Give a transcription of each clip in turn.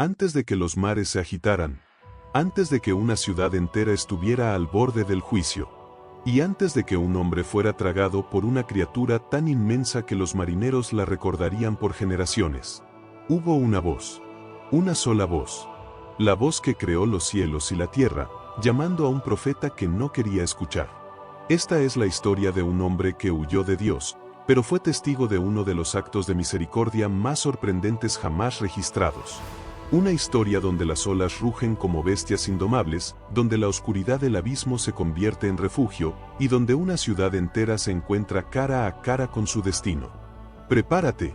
antes de que los mares se agitaran, antes de que una ciudad entera estuviera al borde del juicio, y antes de que un hombre fuera tragado por una criatura tan inmensa que los marineros la recordarían por generaciones, hubo una voz, una sola voz, la voz que creó los cielos y la tierra, llamando a un profeta que no quería escuchar. Esta es la historia de un hombre que huyó de Dios, pero fue testigo de uno de los actos de misericordia más sorprendentes jamás registrados. Una historia donde las olas rugen como bestias indomables, donde la oscuridad del abismo se convierte en refugio, y donde una ciudad entera se encuentra cara a cara con su destino. Prepárate,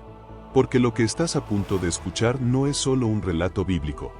porque lo que estás a punto de escuchar no es solo un relato bíblico.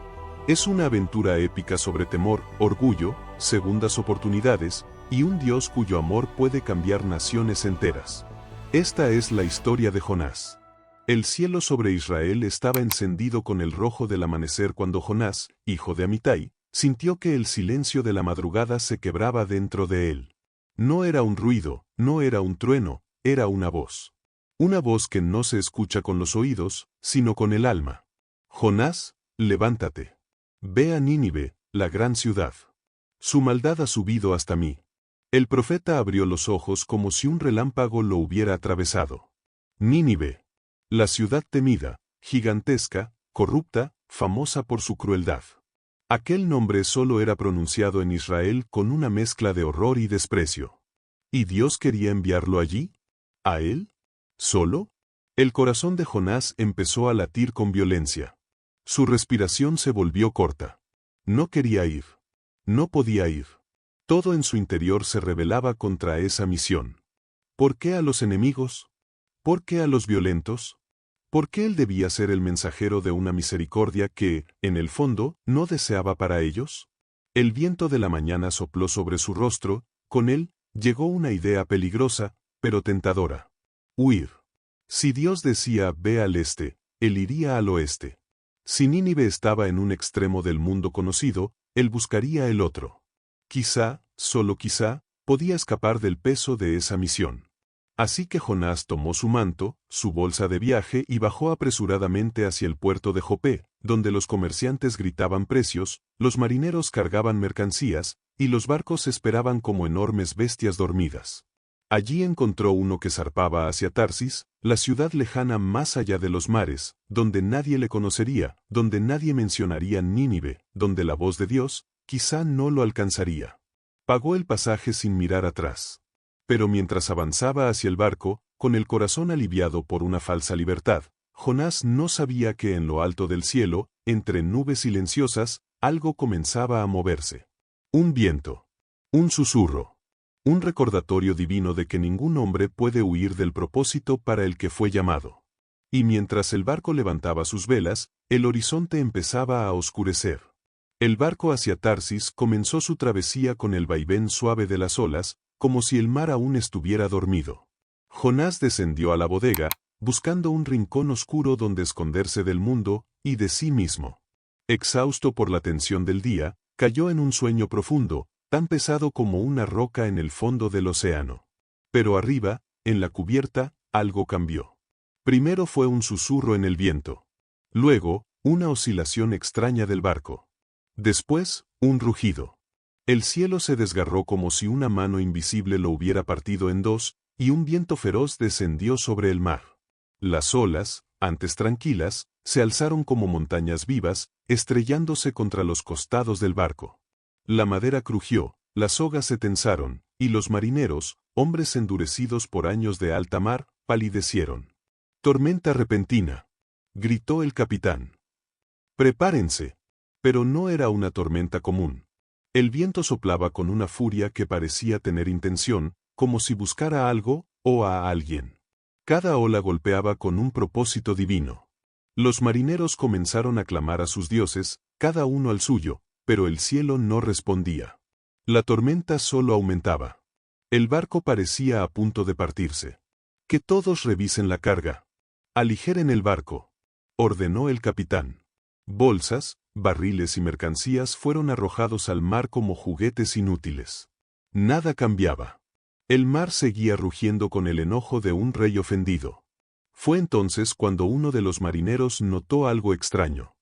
Es una aventura épica sobre temor, orgullo, segundas oportunidades, y un Dios cuyo amor puede cambiar naciones enteras. Esta es la historia de Jonás. El cielo sobre Israel estaba encendido con el rojo del amanecer cuando Jonás, hijo de Amitai, sintió que el silencio de la madrugada se quebraba dentro de él. No era un ruido, no era un trueno, era una voz. Una voz que no se escucha con los oídos, sino con el alma. Jonás, levántate. Ve a Nínive, la gran ciudad. Su maldad ha subido hasta mí. El profeta abrió los ojos como si un relámpago lo hubiera atravesado. Nínive. La ciudad temida, gigantesca, corrupta, famosa por su crueldad. Aquel nombre solo era pronunciado en Israel con una mezcla de horror y desprecio. ¿Y Dios quería enviarlo allí? ¿A él? ¿Solo? El corazón de Jonás empezó a latir con violencia. Su respiración se volvió corta. No quería ir. No podía ir. Todo en su interior se rebelaba contra esa misión. ¿Por qué a los enemigos? ¿Por qué a los violentos? ¿Por qué él debía ser el mensajero de una misericordia que, en el fondo, no deseaba para ellos? El viento de la mañana sopló sobre su rostro, con él, llegó una idea peligrosa, pero tentadora. Huir. Si Dios decía ve al este, él iría al oeste. Si Nínive estaba en un extremo del mundo conocido, él buscaría el otro. Quizá, solo quizá, podía escapar del peso de esa misión. Así que Jonás tomó su manto, su bolsa de viaje y bajó apresuradamente hacia el puerto de Jope, donde los comerciantes gritaban precios, los marineros cargaban mercancías, y los barcos esperaban como enormes bestias dormidas. Allí encontró uno que zarpaba hacia Tarsis, la ciudad lejana más allá de los mares, donde nadie le conocería, donde nadie mencionaría Nínive, donde la voz de Dios, quizá no lo alcanzaría. Pagó el pasaje sin mirar atrás. Pero mientras avanzaba hacia el barco, con el corazón aliviado por una falsa libertad, Jonás no sabía que en lo alto del cielo, entre nubes silenciosas, algo comenzaba a moverse. Un viento. Un susurro. Un recordatorio divino de que ningún hombre puede huir del propósito para el que fue llamado. Y mientras el barco levantaba sus velas, el horizonte empezaba a oscurecer. El barco hacia Tarsis comenzó su travesía con el vaivén suave de las olas, como si el mar aún estuviera dormido. Jonás descendió a la bodega, buscando un rincón oscuro donde esconderse del mundo y de sí mismo. Exhausto por la tensión del día, cayó en un sueño profundo, tan pesado como una roca en el fondo del océano. Pero arriba, en la cubierta, algo cambió. Primero fue un susurro en el viento. Luego, una oscilación extraña del barco. Después, un rugido. El cielo se desgarró como si una mano invisible lo hubiera partido en dos, y un viento feroz descendió sobre el mar. Las olas, antes tranquilas, se alzaron como montañas vivas, estrellándose contra los costados del barco. La madera crujió, las sogas se tensaron, y los marineros, hombres endurecidos por años de alta mar, palidecieron. «Tormenta repentina», gritó el capitán. «Prepárense». Pero no era una tormenta común. El viento soplaba con una furia que parecía tener intención, como si buscara algo, o a alguien. Cada ola golpeaba con un propósito divino. Los marineros comenzaron a clamar a sus dioses, cada uno al suyo, pero el cielo no respondía. La tormenta solo aumentaba. El barco parecía a punto de partirse. «Que todos revisen la carga. Aligeren el barco», ordenó el capitán. Bolsas, barriles y mercancías fueron arrojados al mar como juguetes inútiles. Nada cambiaba. El mar seguía rugiendo con el enojo de un rey ofendido. Fue entonces cuando uno de los marineros notó algo extraño.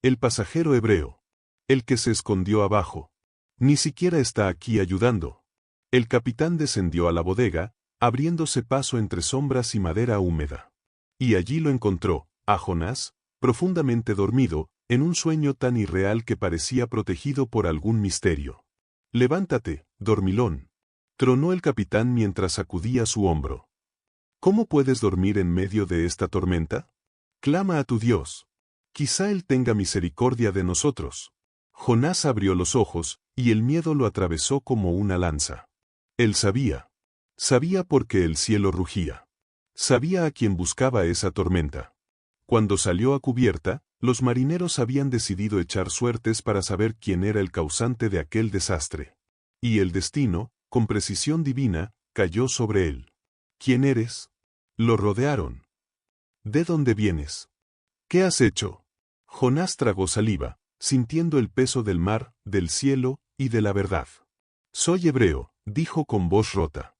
El pasajero hebreo. El que se escondió abajo. Ni siquiera está aquí ayudando. El capitán descendió a la bodega, abriéndose paso entre sombras y madera húmeda. Y allí lo encontró, a Jonás, profundamente dormido, en un sueño tan irreal que parecía protegido por algún misterio. «Levántate, dormilón», tronó el capitán mientras sacudía su hombro. «¿Cómo puedes dormir en medio de esta tormenta? Clama a tu Dios. Quizá Él tenga misericordia de nosotros». Jonás abrió los ojos, y el miedo lo atravesó como una lanza. Él sabía. Sabía porque el cielo rugía. Sabía a quién buscaba esa tormenta. Cuando salió a cubierta, los marineros habían decidido echar suertes para saber quién era el causante de aquel desastre. Y el destino, con precisión divina, cayó sobre él. «¿Quién eres?». Lo rodearon. «¿De dónde vienes? ¿Qué has hecho?». Jonás tragó saliva, sintiendo el peso del mar, del cielo y de la verdad. «Soy hebreo», dijo con voz rota.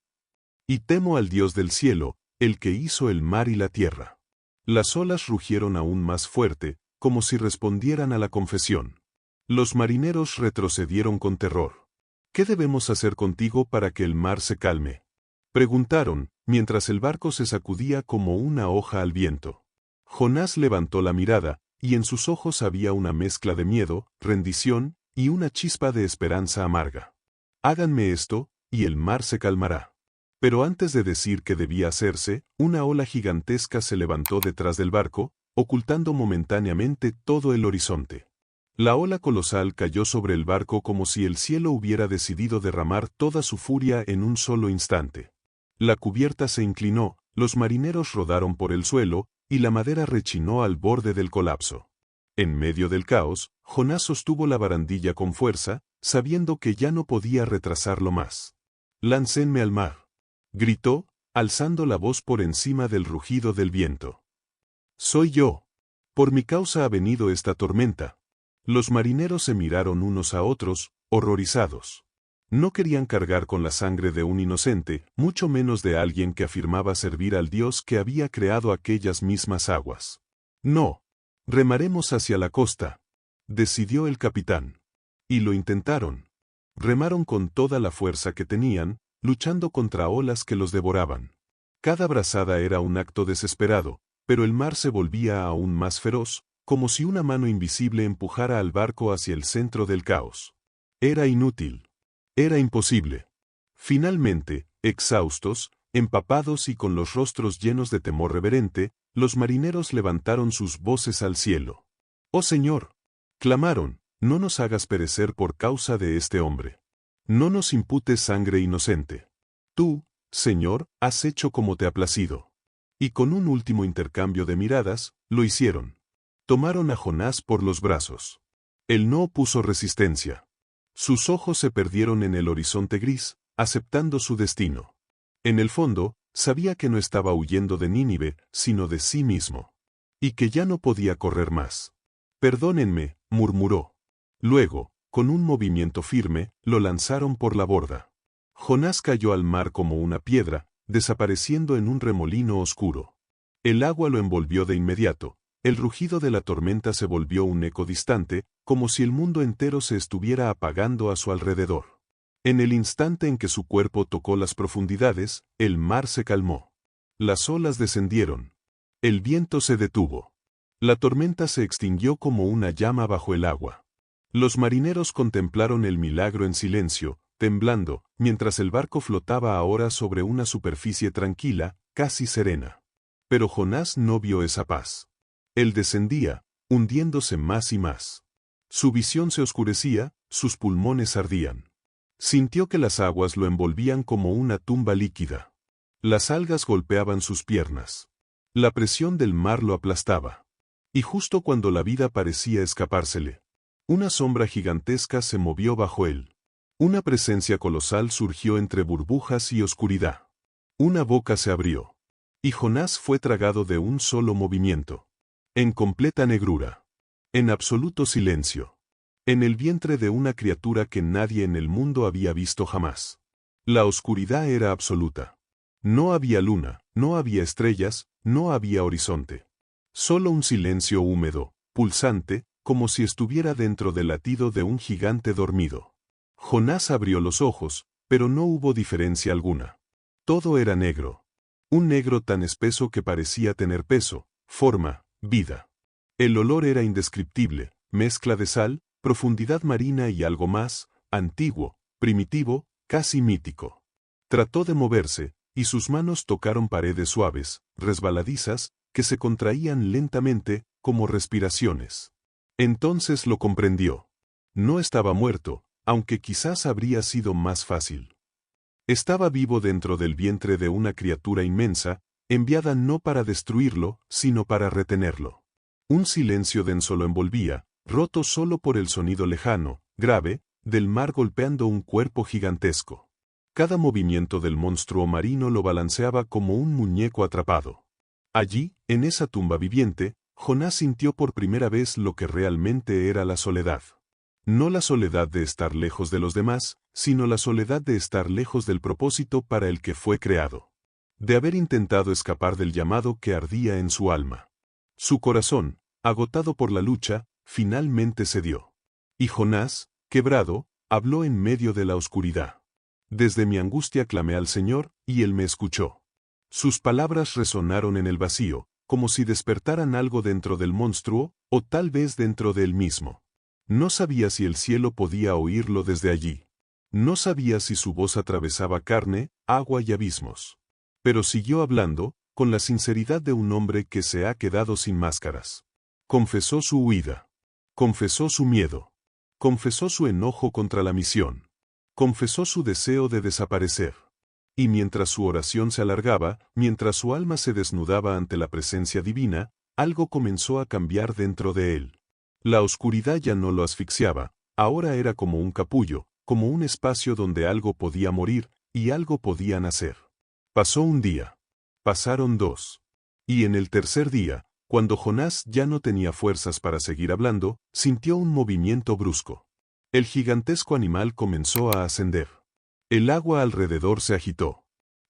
«Y temo al Dios del cielo, el que hizo el mar y la tierra». Las olas rugieron aún más fuerte, como si respondieran a la confesión. Los marineros retrocedieron con terror. «¿Qué debemos hacer contigo para que el mar se calme?», preguntaron, mientras el barco se sacudía como una hoja al viento. Jonás levantó la mirada, y en sus ojos había una mezcla de miedo, rendición, y una chispa de esperanza amarga. «Háganme esto, y el mar se calmará». Pero antes de decir qué debía hacerse, una ola gigantesca se levantó detrás del barco, ocultando momentáneamente todo el horizonte. La ola colosal cayó sobre el barco como si el cielo hubiera decidido derramar toda su furia en un solo instante. La cubierta se inclinó, los marineros rodaron por el suelo, y la madera rechinó al borde del colapso. En medio del caos, Jonás sostuvo la barandilla con fuerza, sabiendo que ya no podía retrasarlo más. «Láncenme al mar», gritó, alzando la voz por encima del rugido del viento. «Soy yo. Por mi causa ha venido esta tormenta». Los marineros se miraron unos a otros, horrorizados. No querían cargar con la sangre de un inocente, mucho menos de alguien que afirmaba servir al Dios que había creado aquellas mismas aguas. «No. Remaremos hacia la costa», decidió el capitán. Y lo intentaron. Remaron con toda la fuerza que tenían, luchando contra olas que los devoraban. Cada brazada era un acto desesperado, pero el mar se volvía aún más feroz, como si una mano invisible empujara al barco hacia el centro del caos. Era inútil. Era imposible. Finalmente, exhaustos, empapados y con los rostros llenos de temor reverente, los marineros levantaron sus voces al cielo. «Oh Señor», clamaron, «no nos hagas perecer por causa de este hombre. No nos imputes sangre inocente. Tú, Señor, has hecho como te ha placido». Y con un último intercambio de miradas, lo hicieron. Tomaron a Jonás por los brazos. Él no opuso resistencia. Sus ojos se perdieron en el horizonte gris, aceptando su destino. En el fondo, sabía que no estaba huyendo de Nínive, sino de sí mismo. Y que ya no podía correr más. «Perdónenme», murmuró. Luego, con un movimiento firme, lo lanzaron por la borda. Jonás cayó al mar como una piedra, desapareciendo en un remolino oscuro. El agua lo envolvió de inmediato. El rugido de la tormenta se volvió un eco distante, como si el mundo entero se estuviera apagando a su alrededor. En el instante en que su cuerpo tocó las profundidades, el mar se calmó. Las olas descendieron. El viento se detuvo. La tormenta se extinguió como una llama bajo el agua. Los marineros contemplaron el milagro en silencio, temblando, mientras el barco flotaba ahora sobre una superficie tranquila, casi serena. Pero Jonás no vio esa paz. Él descendía, hundiéndose más y más. Su visión se oscurecía, sus pulmones ardían. Sintió que las aguas lo envolvían como una tumba líquida. Las algas golpeaban sus piernas. La presión del mar lo aplastaba. Y justo cuando la vida parecía escapársele, una sombra gigantesca se movió bajo él. Una presencia colosal surgió entre burbujas y oscuridad. Una boca se abrió. Y Jonás fue tragado de un solo movimiento. En completa negrura. En absoluto silencio. En el vientre de una criatura que nadie en el mundo había visto jamás. La oscuridad era absoluta. No había luna, no había estrellas, no había horizonte. Solo un silencio húmedo, pulsante, como si estuviera dentro del latido de un gigante dormido. Jonás abrió los ojos, pero no hubo diferencia alguna. Todo era negro. Un negro tan espeso que parecía tener peso, forma, vida. El olor era indescriptible, mezcla de sal, profundidad marina y algo más, antiguo, primitivo, casi mítico. Trató de moverse, y sus manos tocaron paredes suaves, resbaladizas, que se contraían lentamente, como respiraciones. Entonces lo comprendió. No estaba muerto, aunque quizás habría sido más fácil. Estaba vivo dentro del vientre de una criatura inmensa, enviada no para destruirlo, sino para retenerlo. Un silencio denso lo envolvía, roto solo por el sonido lejano, grave, del mar golpeando un cuerpo gigantesco. Cada movimiento del monstruo marino lo balanceaba como un muñeco atrapado. Allí, en esa tumba viviente, Jonás sintió por primera vez lo que realmente era la soledad. No la soledad de estar lejos de los demás, sino la soledad de estar lejos del propósito para el que fue creado. De haber intentado escapar del llamado que ardía en su alma. Su corazón, agotado por la lucha, finalmente cedió. Y Jonás, quebrado, habló en medio de la oscuridad. Desde mi angustia clamé al Señor, y Él me escuchó. Sus palabras resonaron en el vacío, como si despertaran algo dentro del monstruo, o tal vez dentro de él mismo. No sabía si el cielo podía oírlo desde allí. No sabía si su voz atravesaba carne, agua y abismos. Pero siguió hablando, con la sinceridad de un hombre que se ha quedado sin máscaras. Confesó su huida. Confesó su miedo. Confesó su enojo contra la misión. Confesó su deseo de desaparecer. Y mientras su oración se alargaba, mientras su alma se desnudaba ante la presencia divina, algo comenzó a cambiar dentro de él. La oscuridad ya no lo asfixiaba, ahora era como un capullo, como un espacio donde algo podía morir, y algo podía nacer. Pasó un día. Pasaron dos. Y en el tercer día, cuando Jonás ya no tenía fuerzas para seguir hablando, sintió un movimiento brusco. El gigantesco animal comenzó a ascender. El agua alrededor se agitó.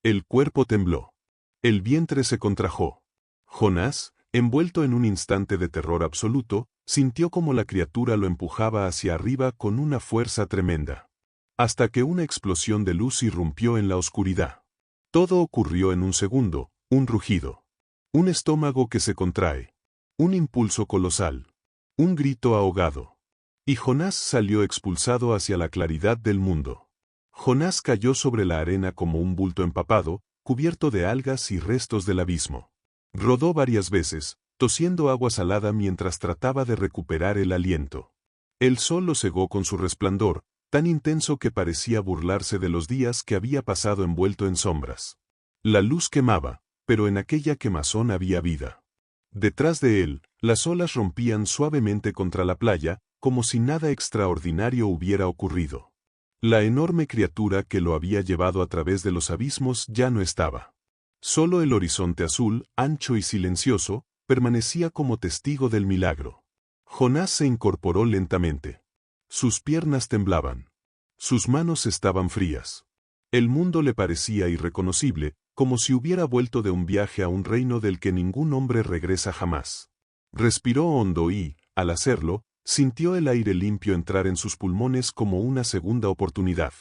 El cuerpo tembló. El vientre se contrajo. Jonás, envuelto en un instante de terror absoluto, sintió como la criatura lo empujaba hacia arriba con una fuerza tremenda. Hasta que una explosión de luz irrumpió en la oscuridad. Todo ocurrió en un segundo, un rugido. Un estómago que se contrae. Un impulso colosal. Un grito ahogado. Y Jonás salió expulsado hacia la claridad del mundo. Jonás cayó sobre la arena como un bulto empapado, cubierto de algas y restos del abismo. Rodó varias veces, tosiendo agua salada mientras trataba de recuperar el aliento. El sol lo cegó con su resplandor, tan intenso que parecía burlarse de los días que había pasado envuelto en sombras. La luz quemaba, pero en aquella quemazón había vida. Detrás de él, las olas rompían suavemente contra la playa, como si nada extraordinario hubiera ocurrido. La enorme criatura que lo había llevado a través de los abismos ya no estaba. Solo el horizonte azul, ancho y silencioso, permanecía como testigo del milagro. Jonás se incorporó lentamente. Sus piernas temblaban. Sus manos estaban frías. El mundo le parecía irreconocible, como si hubiera vuelto de un viaje a un reino del que ningún hombre regresa jamás. Respiró hondo y, al hacerlo, sintió el aire limpio entrar en sus pulmones como una segunda oportunidad.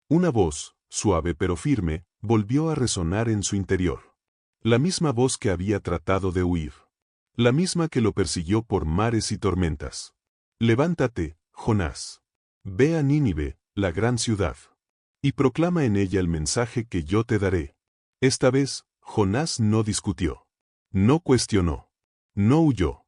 Una voz, suave pero firme, volvió a resonar en su interior. La misma voz que había tratado de huir. La misma que lo persiguió por mares y tormentas. Levántate, Jonás. Ve a Nínive, la gran ciudad. Y proclama en ella el mensaje que yo te daré. Esta vez, Jonás no discutió. No cuestionó. No huyó.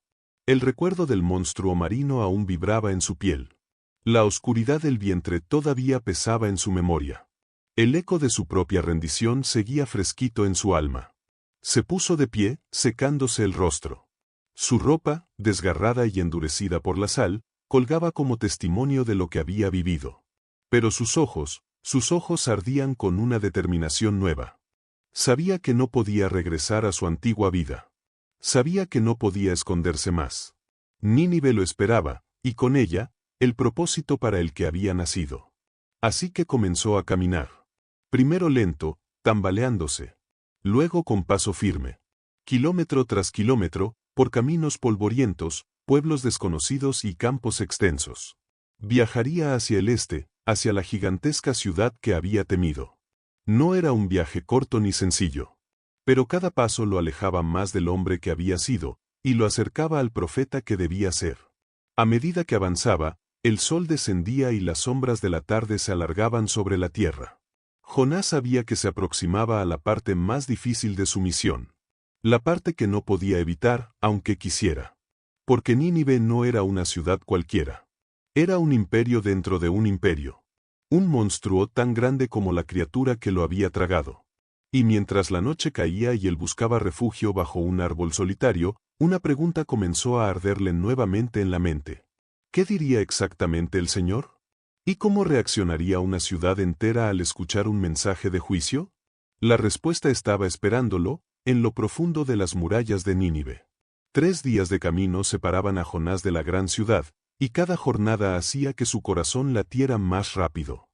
El recuerdo del monstruo marino aún vibraba en su piel. La oscuridad del vientre todavía pesaba en su memoria. El eco de su propia rendición seguía fresquito en su alma. Se puso de pie, secándose el rostro. Su ropa, desgarrada y endurecida por la sal, colgaba como testimonio de lo que había vivido. Pero sus ojos ardían con una determinación nueva. Sabía que no podía regresar a su antigua vida. Sabía que no podía esconderse más. Nínive lo esperaba, y con ella, el propósito para el que había nacido. Así que comenzó a caminar. Primero lento, tambaleándose. Luego con paso firme. Kilómetro tras kilómetro, por caminos polvorientos, pueblos desconocidos y campos extensos. Viajaría hacia el este, hacia la gigantesca ciudad que había temido. No era un viaje corto ni sencillo. Pero cada paso lo alejaba más del hombre que había sido, y lo acercaba al profeta que debía ser. A medida que avanzaba, el sol descendía y las sombras de la tarde se alargaban sobre la tierra. Jonás sabía que se aproximaba a la parte más difícil de su misión. La parte que no podía evitar, aunque quisiera. Porque Nínive no era una ciudad cualquiera. Era un imperio dentro de un imperio. Un monstruo tan grande como la criatura que lo había tragado. Y mientras la noche caía y él buscaba refugio bajo un árbol solitario, una pregunta comenzó a arderle nuevamente en la mente. ¿Qué diría exactamente el Señor? ¿Y cómo reaccionaría una ciudad entera al escuchar un mensaje de juicio? La respuesta estaba esperándolo, en lo profundo de las murallas de Nínive. 3 días de camino separaban a Jonás de la gran ciudad, y cada jornada hacía que su corazón latiera más rápido.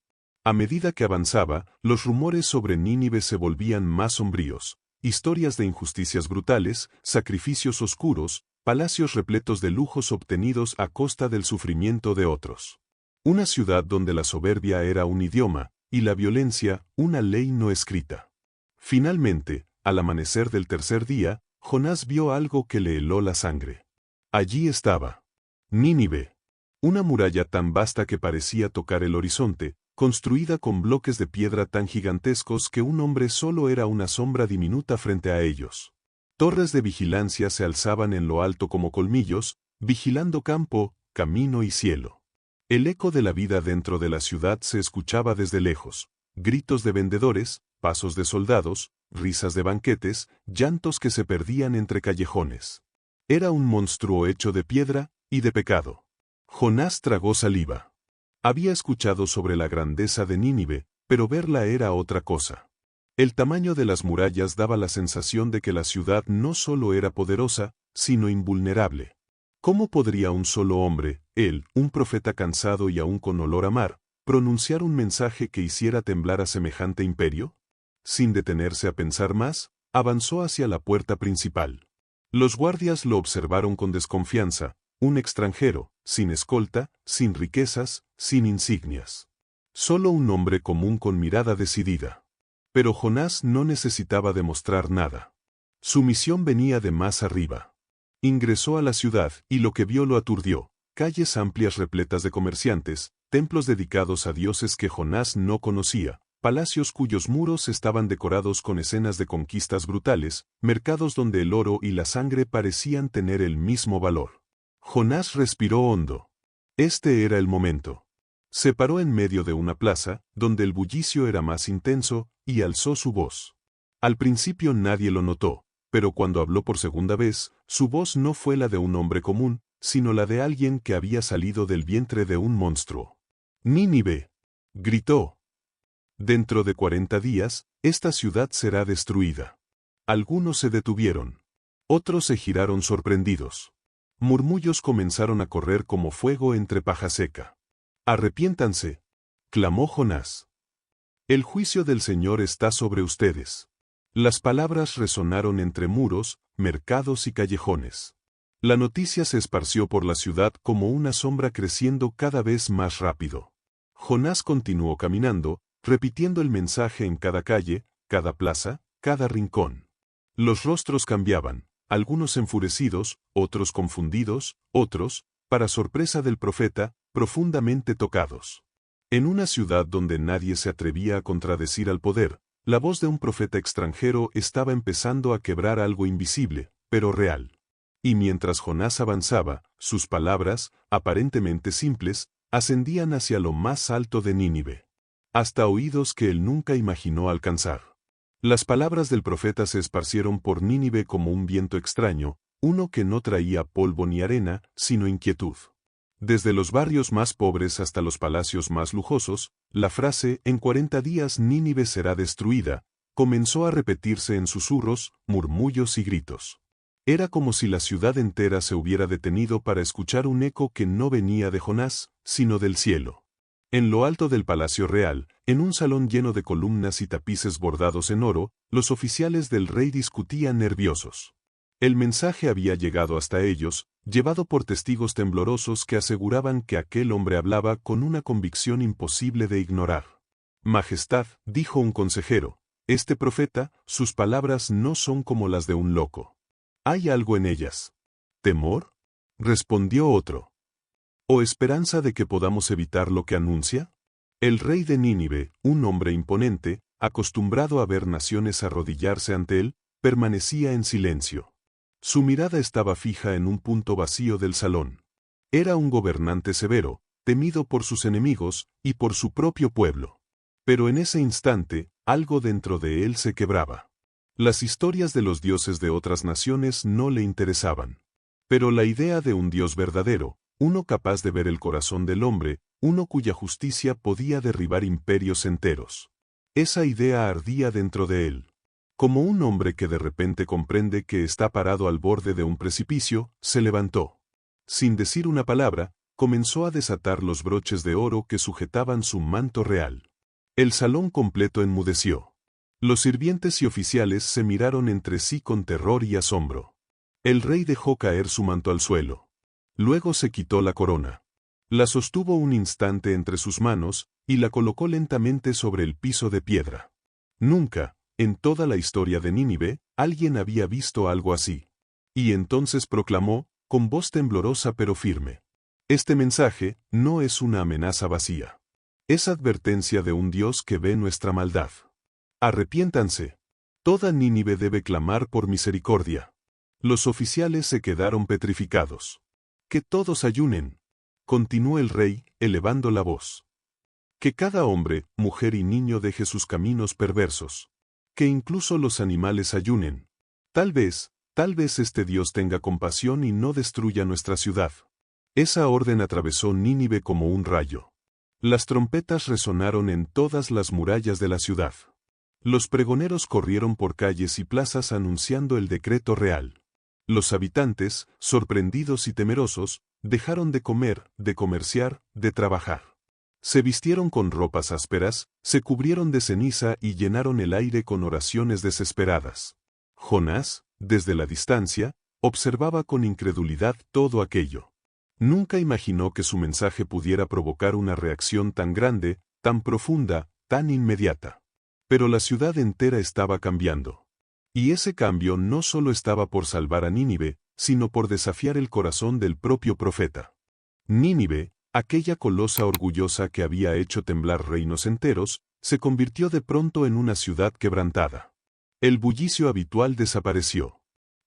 A medida que avanzaba, los rumores sobre Nínive se volvían más sombríos. Historias de injusticias brutales, sacrificios oscuros, palacios repletos de lujos obtenidos a costa del sufrimiento de otros. Una ciudad donde la soberbia era un idioma, y la violencia, una ley no escrita. Finalmente, al amanecer del tercer día, Jonás vio algo que le heló la sangre. Allí estaba Nínive. Una muralla tan vasta que parecía tocar el horizonte, construida con bloques de piedra tan gigantescos que un hombre solo era una sombra diminuta frente a ellos. Torres de vigilancia se alzaban en lo alto como colmillos, vigilando campo, camino y cielo. El eco de la vida dentro de la ciudad se escuchaba desde lejos, gritos de vendedores, pasos de soldados, risas de banquetes, llantos que se perdían entre callejones. Era un monstruo hecho de piedra y de pecado. Jonás tragó saliva. Había escuchado sobre la grandeza de Nínive, pero verla era otra cosa. El tamaño de las murallas daba la sensación de que la ciudad no solo era poderosa, sino invulnerable. ¿Cómo podría un solo hombre, él, un profeta cansado y aún con olor a mar, pronunciar un mensaje que hiciera temblar a semejante imperio? Sin detenerse a pensar más, avanzó hacia la puerta principal. Los guardias lo observaron con desconfianza, un extranjero, sin escolta, sin riquezas, sin insignias. Solo un hombre común con mirada decidida. Pero Jonás no necesitaba demostrar nada. Su misión venía de más arriba. Ingresó a la ciudad y lo que vio lo aturdió. Calles amplias repletas de comerciantes, templos dedicados a dioses que Jonás no conocía, palacios cuyos muros estaban decorados con escenas de conquistas brutales, mercados donde el oro y la sangre parecían tener el mismo valor. Jonás respiró hondo. Este era el momento. Se paró en medio de una plaza, donde el bullicio era más intenso, y alzó su voz. Al principio nadie lo notó, pero cuando habló por segunda vez, su voz no fue la de un hombre común, sino la de alguien que había salido del vientre de un monstruo. «Nínive», gritó. «Dentro de 40 días, esta ciudad será destruida». Algunos se detuvieron. Otros se giraron sorprendidos. Murmullos comenzaron a correr como fuego entre paja seca. «Arrepiéntanse», clamó Jonás. «El juicio del Señor está sobre ustedes». Las palabras resonaron entre muros, mercados y callejones. La noticia se esparció por la ciudad como una sombra creciendo cada vez más rápido. Jonás continuó caminando, repitiendo el mensaje en cada calle, cada plaza, cada rincón. Los rostros cambiaban, algunos enfurecidos, otros confundidos, otros, para sorpresa del profeta, profundamente tocados. En una ciudad donde nadie se atrevía a contradecir al poder, la voz de un profeta extranjero estaba empezando a quebrar algo invisible, pero real. Y mientras Jonás avanzaba, sus palabras, aparentemente simples, ascendían hacia lo más alto de Nínive. Hasta oídos que él nunca imaginó alcanzar. Las palabras del profeta se esparcieron por Nínive como un viento extraño, uno que no traía polvo ni arena, sino inquietud. Desde los barrios más pobres hasta los palacios más lujosos, la frase «en 40 días Nínive será destruida» comenzó a repetirse en susurros, murmullos y gritos. Era como si la ciudad entera se hubiera detenido para escuchar un eco que no venía de Jonás, sino del cielo. En lo alto del Palacio Real, en un salón lleno de columnas y tapices bordados en oro, los oficiales del rey discutían nerviosos. El mensaje había llegado hasta ellos, llevado por testigos temblorosos que aseguraban que aquel hombre hablaba con una convicción imposible de ignorar. Majestad, dijo un consejero, este profeta, sus palabras no son como las de un loco. ¿Hay algo en ellas? ¿Temor? Respondió otro. ¿O esperanza de que podamos evitar lo que anuncia? El rey de Nínive, un hombre imponente, acostumbrado a ver naciones arrodillarse ante él, permanecía en silencio. Su mirada estaba fija en un punto vacío del salón. Era un gobernante severo, temido por sus enemigos y por su propio pueblo. Pero en ese instante, algo dentro de él se quebraba. Las historias de los dioses de otras naciones no le interesaban. Pero la idea de un Dios verdadero, uno capaz de ver el corazón del hombre, uno cuya justicia podía derribar imperios enteros. Esa idea ardía dentro de él. Como un hombre que de repente comprende que está parado al borde de un precipicio, se levantó. Sin decir una palabra, comenzó a desatar los broches de oro que sujetaban su manto real. El salón completo enmudeció. Los sirvientes y oficiales se miraron entre sí con terror y asombro. El rey dejó caer su manto al suelo. Luego se quitó la corona. La sostuvo un instante entre sus manos, y la colocó lentamente sobre el piso de piedra. Nunca, en toda la historia de Nínive, alguien había visto algo así. Y entonces proclamó, con voz temblorosa pero firme. Este mensaje no es una amenaza vacía. Es advertencia de un Dios que ve nuestra maldad. Arrepiéntanse. Toda Nínive debe clamar por misericordia. Los oficiales se quedaron petrificados. Que todos ayunen. Continuó el rey, elevando la voz. Que cada hombre, mujer y niño deje sus caminos perversos. Que incluso los animales ayunen. Tal vez este Dios tenga compasión y no destruya nuestra ciudad. Esa orden atravesó Nínive como un rayo. Las trompetas resonaron en todas las murallas de la ciudad. Los pregoneros corrieron por calles y plazas anunciando el decreto real. Los habitantes, sorprendidos y temerosos, dejaron de comer, de comerciar, de trabajar. Se vistieron con ropas ásperas, se cubrieron de ceniza y llenaron el aire con oraciones desesperadas. Jonás, desde la distancia, observaba con incredulidad todo aquello. Nunca imaginó que su mensaje pudiera provocar una reacción tan grande, tan profunda, tan inmediata. Pero la ciudad entera estaba cambiando. Y ese cambio no solo estaba por salvar a Nínive, sino por desafiar el corazón del propio profeta. Nínive, aquella colosa orgullosa que había hecho temblar reinos enteros, se convirtió de pronto en una ciudad quebrantada. El bullicio habitual desapareció.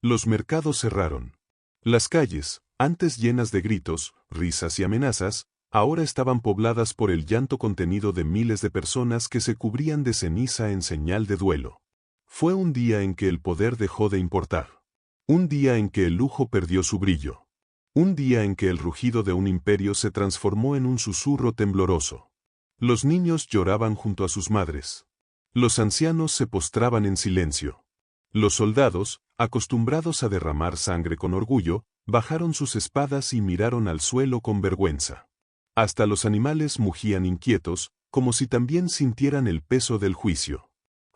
Los mercados cerraron. Las calles, antes llenas de gritos, risas y amenazas, ahora estaban pobladas por el llanto contenido de miles de personas que se cubrían de ceniza en señal de duelo. Fue un día en que el poder dejó de importar. Un día en que el lujo perdió su brillo. Un día en que el rugido de un imperio se transformó en un susurro tembloroso. Los niños lloraban junto a sus madres. Los ancianos se postraban en silencio. Los soldados, acostumbrados a derramar sangre con orgullo, bajaron sus espadas y miraron al suelo con vergüenza. Hasta los animales mugían inquietos, como si también sintieran el peso del juicio.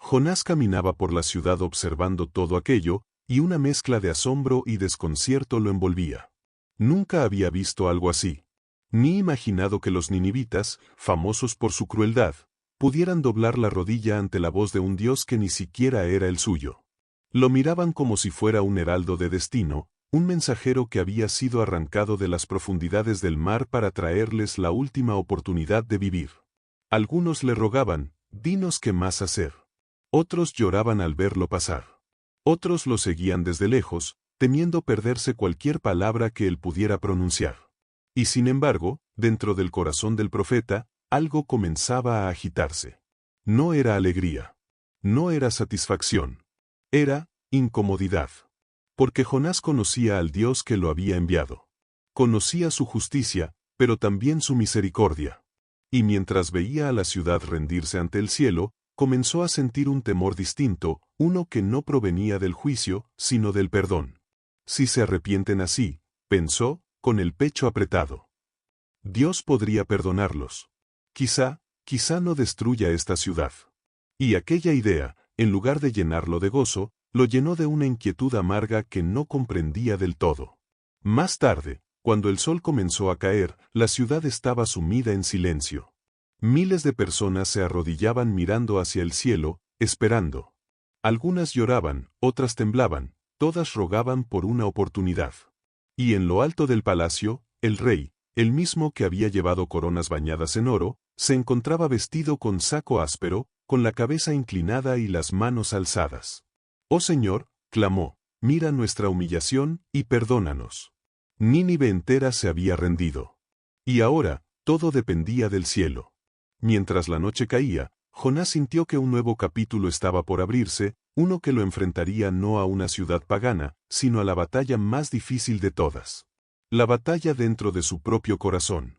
Jonás caminaba por la ciudad observando todo aquello, y una mezcla de asombro y desconcierto lo envolvía. Nunca había visto algo así. Ni imaginado que los ninivitas, famosos por su crueldad, pudieran doblar la rodilla ante la voz de un Dios que ni siquiera era el suyo. Lo miraban como si fuera un heraldo de destino, un mensajero que había sido arrancado de las profundidades del mar para traerles la última oportunidad de vivir. Algunos le rogaban, dinos qué más hacer. Otros lloraban al verlo pasar. Otros lo seguían desde lejos, temiendo perderse cualquier palabra que él pudiera pronunciar. Y sin embargo, dentro del corazón del profeta, algo comenzaba a agitarse. No era alegría. No era satisfacción. Era incomodidad. Porque Jonás conocía al Dios que lo había enviado. Conocía su justicia, pero también su misericordia. Y mientras veía a la ciudad rendirse ante el cielo, comenzó a sentir un temor distinto, uno que no provenía del juicio, sino del perdón. Si se arrepienten así, pensó, con el pecho apretado. Dios podría perdonarlos. Quizá no destruya esta ciudad. Y aquella idea, en lugar de llenarlo de gozo, lo llenó de una inquietud amarga que no comprendía del todo. Más tarde, cuando el sol comenzó a caer, la ciudad estaba sumida en silencio. Miles de personas se arrodillaban mirando hacia el cielo, esperando. Algunas lloraban, otras temblaban, todas rogaban por una oportunidad. Y en lo alto del palacio, el rey, el mismo que había llevado coronas bañadas en oro, se encontraba vestido con saco áspero, con la cabeza inclinada y las manos alzadas. «Oh Señor», clamó, «mira nuestra humillación y perdónanos». Nínive entera se había rendido. Y ahora, todo dependía del cielo. Mientras la noche caía, Jonás sintió que un nuevo capítulo estaba por abrirse, uno que lo enfrentaría no a una ciudad pagana, sino a la batalla más difícil de todas. La batalla dentro de su propio corazón.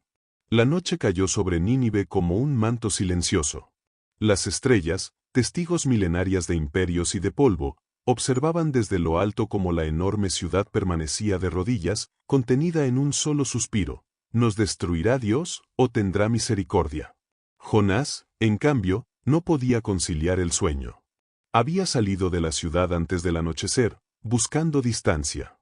La noche cayó sobre Nínive como un manto silencioso. Las estrellas, testigos milenarias de imperios y de polvo, observaban desde lo alto cómo la enorme ciudad permanecía de rodillas, contenida en un solo suspiro. ¿Nos destruirá Dios, o tendrá misericordia? Jonás, en cambio, no podía conciliar el sueño. Había salido de la ciudad antes del anochecer, buscando distancia.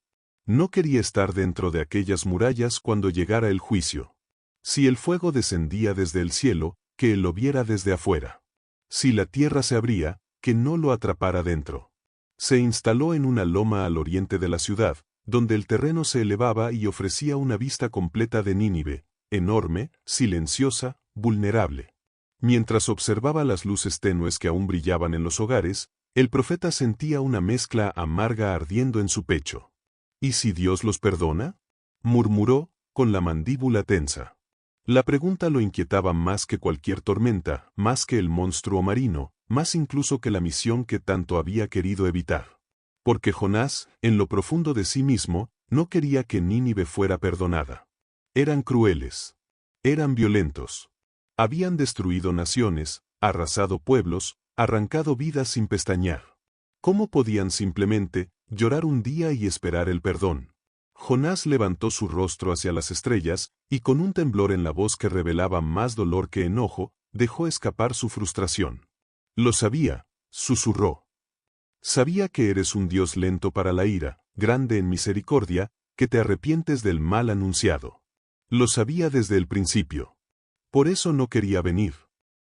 No quería estar dentro de aquellas murallas cuando llegara el juicio. Si el fuego descendía desde el cielo, que él lo viera desde afuera. Si la tierra se abría, que no lo atrapara dentro. Se instaló en una loma al oriente de la ciudad, donde el terreno se elevaba y ofrecía una vista completa de Nínive, enorme, silenciosa, vulnerable. Mientras observaba las luces tenues que aún brillaban en los hogares, el profeta sentía una mezcla amarga ardiendo en su pecho. ¿Y si Dios los perdona?, murmuró, con la mandíbula tensa. La pregunta lo inquietaba más que cualquier tormenta, más que el monstruo marino, más incluso que la misión que tanto había querido evitar. Porque Jonás, en lo profundo de sí mismo, no quería que Nínive fuera perdonada. Eran crueles. Eran violentos. Habían destruido naciones, arrasado pueblos, arrancado vidas sin pestañear. ¿Cómo podían simplemente llorar un día y esperar el perdón? Jonás levantó su rostro hacia las estrellas, y con un temblor en la voz que revelaba más dolor que enojo, dejó escapar su frustración. Lo sabía, susurró. Sabía que eres un Dios lento para la ira, grande en misericordia, que te arrepientes del mal anunciado. Lo sabía desde el principio. Por eso no quería venir.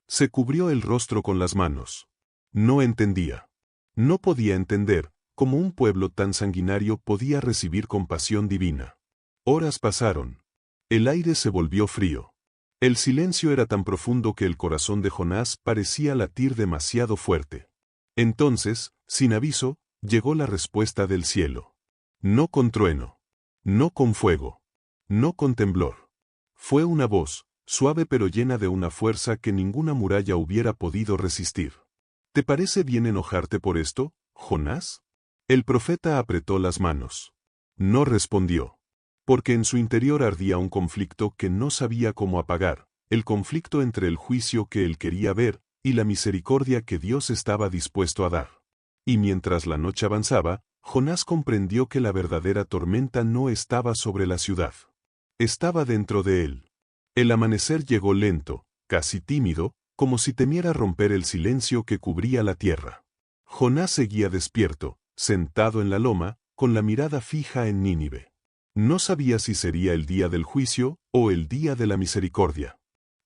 Se cubrió el rostro con las manos. No entendía. No podía entender cómo un pueblo tan sanguinario podía recibir compasión divina. Horas pasaron. El aire se volvió frío. El silencio era tan profundo que el corazón de Jonás parecía latir demasiado fuerte. Entonces, sin aviso, llegó la respuesta del cielo. No con trueno. No con fuego. No con temblor. Fue una voz, suave pero llena de una fuerza que ninguna muralla hubiera podido resistir. ¿Te parece bien enojarte por esto, Jonás? El profeta apretó las manos. No respondió. Porque en su interior ardía un conflicto que no sabía cómo apagar, el conflicto entre el juicio que él quería ver y la misericordia que Dios estaba dispuesto a dar. Y mientras la noche avanzaba, Jonás comprendió que la verdadera tormenta no estaba sobre la ciudad. Estaba dentro de él. El amanecer llegó lento, casi tímido, como si temiera romper el silencio que cubría la tierra. Jonás seguía despierto, sentado en la loma, con la mirada fija en Nínive. No sabía si sería el día del juicio o el día de la misericordia.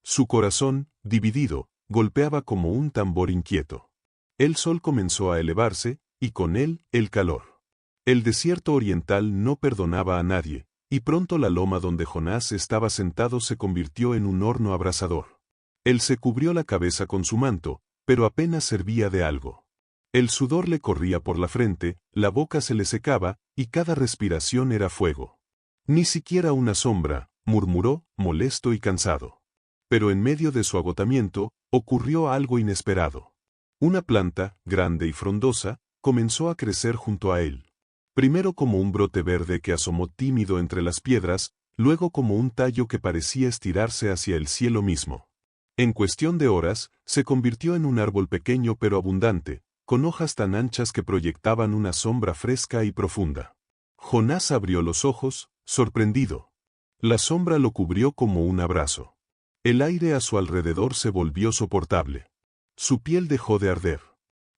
Su corazón, dividido, golpeaba como un tambor inquieto. El sol comenzó a elevarse, y con él, el calor. El desierto oriental no perdonaba a nadie, y pronto la loma donde Jonás estaba sentado se convirtió en un horno abrasador. Él se cubrió la cabeza con su manto, pero apenas servía de algo. El sudor le corría por la frente, la boca se le secaba, y cada respiración era fuego. Ni siquiera una sombra, murmuró, molesto y cansado. Pero en medio de su agotamiento, ocurrió algo inesperado. Una planta, grande y frondosa, comenzó a crecer junto a él. Primero como un brote verde que asomó tímido entre las piedras, luego como un tallo que parecía estirarse hacia el cielo mismo. En cuestión de horas, se convirtió en un árbol pequeño pero abundante, con hojas tan anchas que proyectaban una sombra fresca y profunda. Jonás abrió los ojos, sorprendido. La sombra lo cubrió como un abrazo. El aire a su alrededor se volvió soportable. Su piel dejó de arder.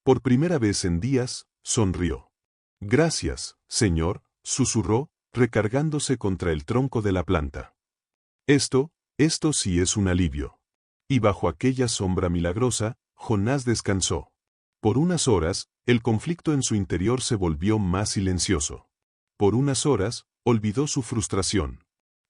Por primera vez en días, sonrió. Gracias, señor, susurró, recargándose contra el tronco de la planta. Esto sí es un alivio. Y bajo aquella sombra milagrosa, Jonás descansó. Por unas horas, el conflicto en su interior se volvió más silencioso. Por unas horas, olvidó su frustración.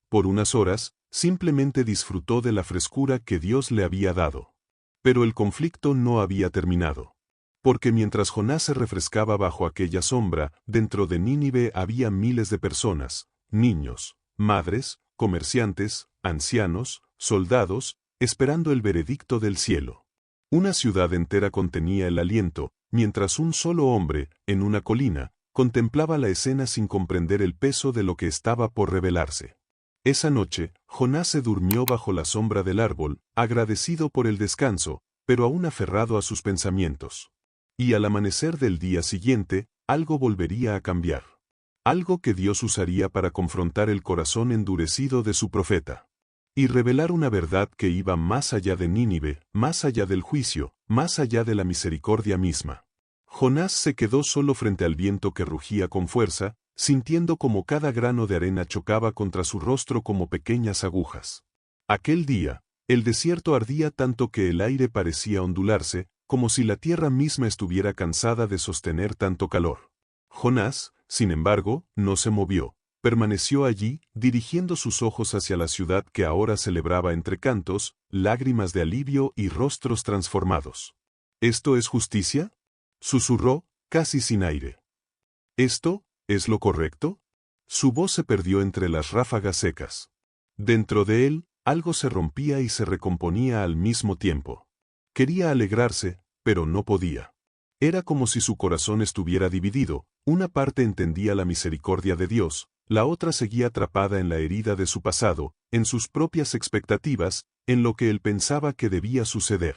Por unas horas, simplemente disfrutó de la frescura que Dios le había dado. Pero el conflicto no había terminado. Porque mientras Jonás se refrescaba bajo aquella sombra, dentro de Nínive había miles de personas, niños, madres, comerciantes, ancianos, soldados, esperando el veredicto del cielo. Una ciudad entera contenía el aliento, mientras un solo hombre, en una colina, contemplaba la escena sin comprender el peso de lo que estaba por revelarse. Esa noche, Jonás se durmió bajo la sombra del árbol, agradecido por el descanso, pero aún aferrado a sus pensamientos. Y al amanecer del día siguiente, algo volvería a cambiar. Algo que Dios usaría para confrontar el corazón endurecido de su profeta. Y revelar una verdad que iba más allá de Nínive, más allá del juicio, más allá de la misericordia misma. Jonás se quedó solo frente al viento que rugía con fuerza, sintiendo como cada grano de arena chocaba contra su rostro como pequeñas agujas. Aquel día, el desierto ardía tanto que el aire parecía ondularse, como si la tierra misma estuviera cansada de sostener tanto calor. Jonás, sin embargo, no se movió. Permaneció allí, dirigiendo sus ojos hacia la ciudad que ahora celebraba entre cantos, lágrimas de alivio y rostros transformados. ¿Esto es justicia?, susurró, casi sin aire. ¿Esto es lo correcto? Su voz se perdió entre las ráfagas secas. Dentro de él, algo se rompía y se recomponía al mismo tiempo. Quería alegrarse, pero no podía. Era como si su corazón estuviera dividido, una parte entendía la misericordia de Dios, la otra seguía atrapada en la herida de su pasado, en sus propias expectativas, en lo que él pensaba que debía suceder.